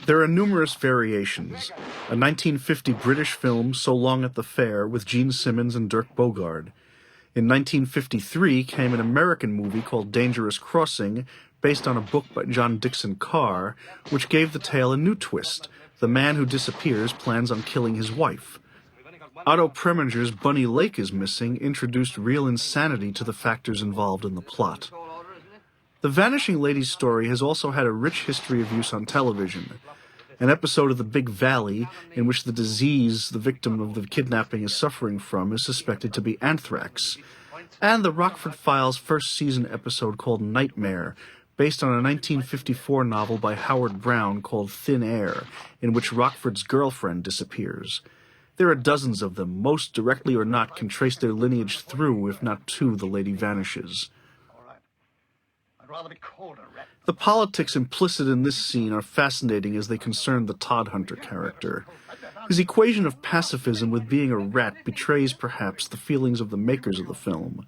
There are numerous variations. A 1950 British film, So Long at the Fair, with Gene Simmons and Dirk Bogarde. In 1953 came an American movie called Dangerous Crossing, based on a book by John Dixon Carr, which gave the tale a new twist. The man who disappears plans on killing his wife. Otto Preminger's Bunny Lake is Missing introduced real insanity to the factors involved in the plot. The Vanishing Lady's story has also had a rich history of use on television. An episode of The Big Valley, in which the disease the victim of the kidnapping is suffering from is suspected to be anthrax. And the Rockford Files first season episode called Nightmare, based on a 1954 novel by Howard Brown called Thin Air, in which Rockford's girlfriend disappears. There are dozens of them. Most, directly or not, can trace their lineage through, if not to, the Lady Vanishes. The politics implicit in this scene are fascinating as they concern the Todd Hunter character. His equation of pacifism with being a rat betrays, perhaps, the feelings of the makers of the film.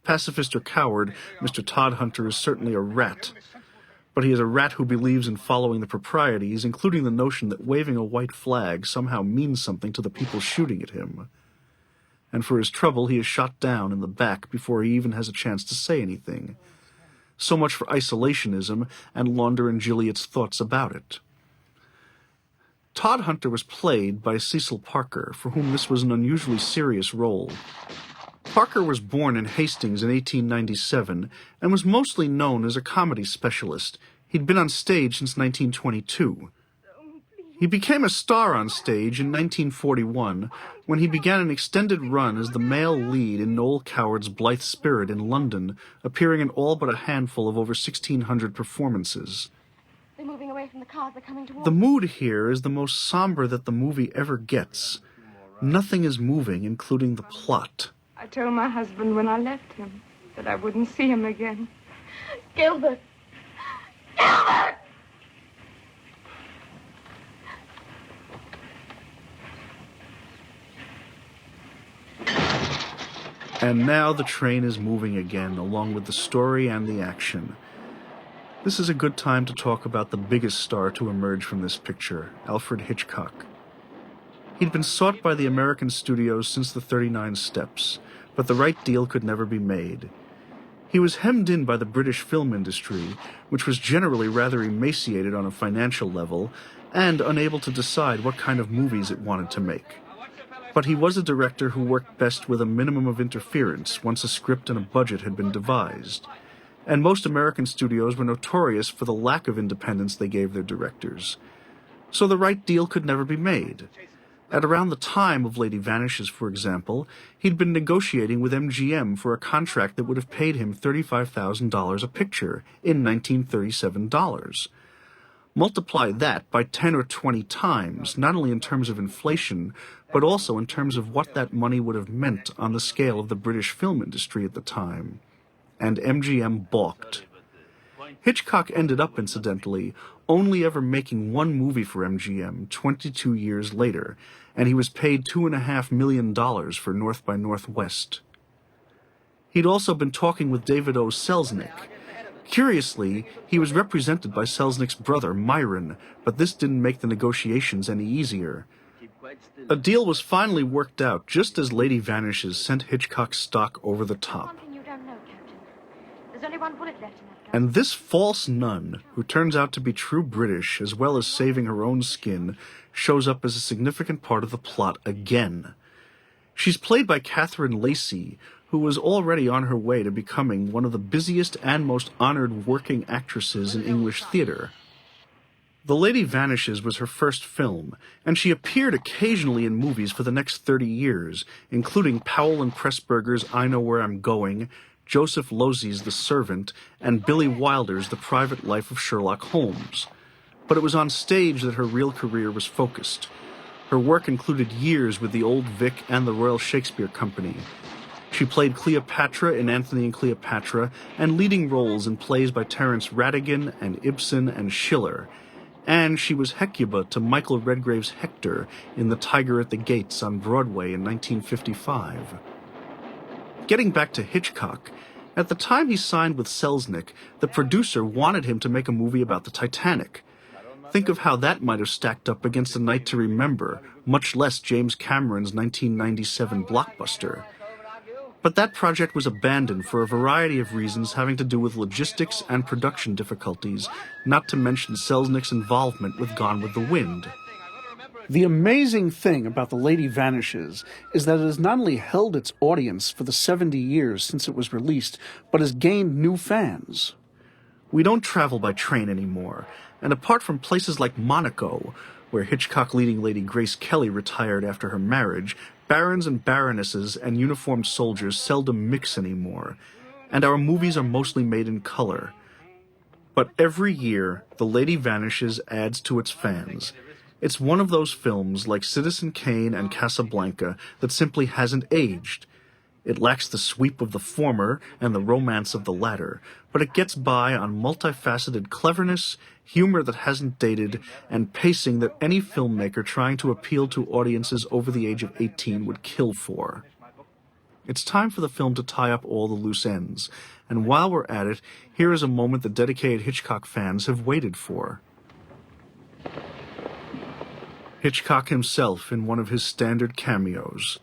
Pacifist or coward, Mr. Todd Hunter is certainly a rat. But he is a rat who believes in following the proprieties, including the notion that waving a white flag somehow means something to the people shooting at him. And for his trouble, he is shot down in the back before he even has a chance to say anything. So much for isolationism and Launder and Gilliat's thoughts about it. Todd Hunter was played by Cecil Parker, for whom this was an unusually serious role. Parker was born in Hastings in 1897 and was mostly known as a comedy specialist. He'd been on stage since 1922. He became a star on stage in 1941 when he began an extended run as the male lead in Noel Coward's Blithe Spirit in London, appearing in all but a handful of over 1,600 performances. They're moving away from the cars. They're coming towards The mood here is the most somber that the movie ever gets. nothing is moving, including the plot. I told my husband when I left him that I wouldn't see him again. Gilbert! Gilbert! And now the train is moving again, along with the story and the action. This is a good time to talk about the biggest star to emerge from this picture, Alfred Hitchcock. He'd been sought by the American studios since the 39 Steps, but the right deal could never be made. He was hemmed in by the British film industry, which was generally rather emaciated on a financial level, and unable to decide what kind of movies it wanted to make. But he was a director who worked best with a minimum of interference once a script and a budget had been devised. And most American studios were notorious for the lack of independence they gave their directors. So the right deal could never be made. At around the time of Lady Vanishes, for example, he'd been negotiating with MGM for a contract that would have paid him $35,000 a picture in 1937 dollars. Multiply that by 10 or 20 times, not only in terms of inflation, but also in terms of what that money would have meant on the scale of the British film industry at the time. And MGM balked. Hitchcock ended up, incidentally, only ever making one movie for MGM 22 years later, and he was paid $2.5 million for North by Northwest. He'd also been talking with David O. Selznick. Curiously, he was represented by Selznick's brother, Myron, but this didn't make the negotiations any easier. A deal was finally worked out just as Lady Vanishes sent Hitchcock's stock over the top. Something you don't know, Captain. There's only one bullet left in that gun. And this false nun, who turns out to be true British as well as saving her own skin, shows up as a significant part of the plot again. She's played by Catherine Lacey, who was already on her way to becoming one of the busiest and most honored working actresses in English theater. The Lady Vanishes was her first film, and she appeared occasionally in movies for the next 30 years, including Powell and Pressburger's I Know Where I'm Going, Joseph Losey's The Servant, and Billy Wilder's The Private Life of Sherlock Holmes. But it was on stage that her real career was focused. Her work included years with the Old Vic and the Royal Shakespeare Company. She played Cleopatra in Antony and Cleopatra, and leading roles in plays by Terence Rattigan and Ibsen and Schiller. And she was Hecuba to Michael Redgrave's Hector in The Tiger at the Gates on Broadway in 1955. Getting back to Hitchcock, at the time he signed with Selznick, the producer wanted him to make a movie about the Titanic. Think of how that might have stacked up against A Night to Remember, much less James Cameron's 1997 blockbuster. But that project was abandoned for a variety of reasons having to do with logistics and production difficulties, not to mention Selznick's involvement with Gone with the Wind. The amazing thing about The Lady Vanishes is that it has not only held its audience for the 70 years since it was released, but has gained new fans. We don't travel by train anymore, and apart from places like Monaco, where Hitchcock leading Lady Grace Kelly retired after her marriage, barons and baronesses and uniformed soldiers seldom mix anymore, and our movies are mostly made in color. But every year, The Lady Vanishes adds to its fans. It's one of those films, like Citizen Kane and Casablanca, that simply hasn't aged. It lacks the sweep of the former and the romance of the latter, but it gets by on multifaceted cleverness, humor that hasn't dated, and pacing that any filmmaker trying to appeal to audiences over the age of 18 would kill for. It's time for the film to tie up all the loose ends, and while we're at it, here is a moment that dedicated Hitchcock fans have waited for. Hitchcock himself in one of his standard cameos.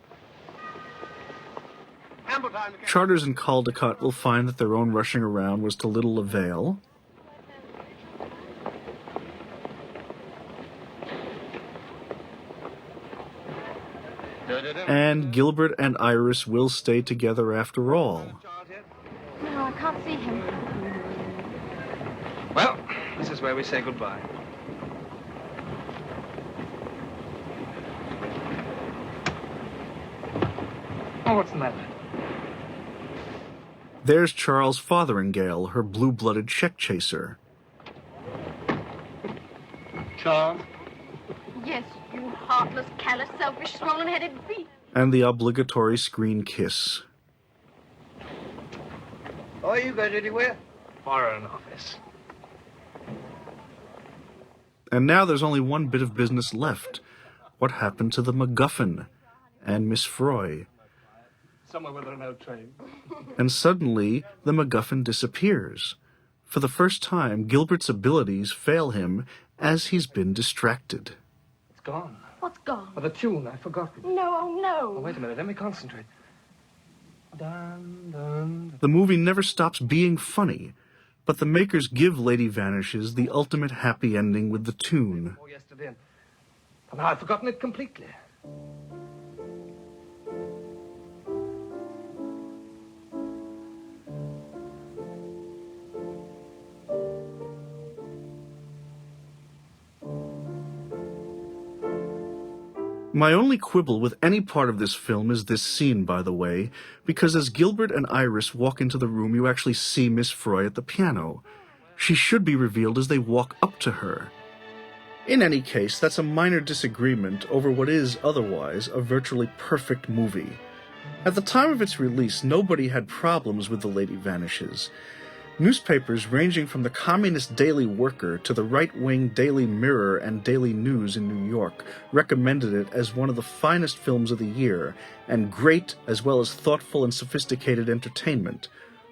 Charters and Caldecott will find that their own rushing around was to little avail. And Gilbert and Iris will stay together after all. No, I can't see him. Well, this is where we say goodbye. Oh, what's the matter? There's Charles Fotheringale, her blue-blooded check chaser. Charles, Yes, you heartless, callous, selfish, swollen-headed beast. And the obligatory screen kiss. Oh, you going anywhere? Foreign Office. And now there's only one bit of business left. What happened to the MacGuffin and Miss Froy? Somewhere where there are no trains. And suddenly, the MacGuffin disappears. For the first time, Gilbert's abilities fail him as he's been distracted. It's gone. What's gone? Oh, the tune, I've forgotten. No, oh, no. Oh, wait a minute, let me concentrate. Dun, dun. The movie never stops being funny, but the makers give Lady Vanishes the ultimate happy ending with the tune. Oh, yesterday. And now I've forgotten it completely. My only quibble with any part of this film is this scene, by the way, because as Gilbert and Iris walk into the room, you actually see Miss Froy at the piano. She should be revealed as they walk up to her. In any case, that's a minor disagreement over what is otherwise a virtually perfect movie. At the time of its release, nobody had problems with The Lady Vanishes. Newspapers ranging from the Communist Daily Worker to the right-wing Daily Mirror and Daily News in New York recommended it as one of the finest films of the year, and great as well as thoughtful and sophisticated entertainment.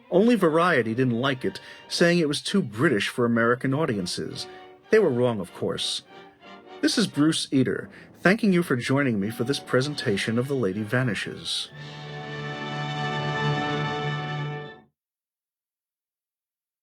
Only Variety didn't like it, saying it was too British for American audiences. They were wrong, of course. This is Bruce Eder, thanking you for joining me for this presentation of The Lady Vanishes.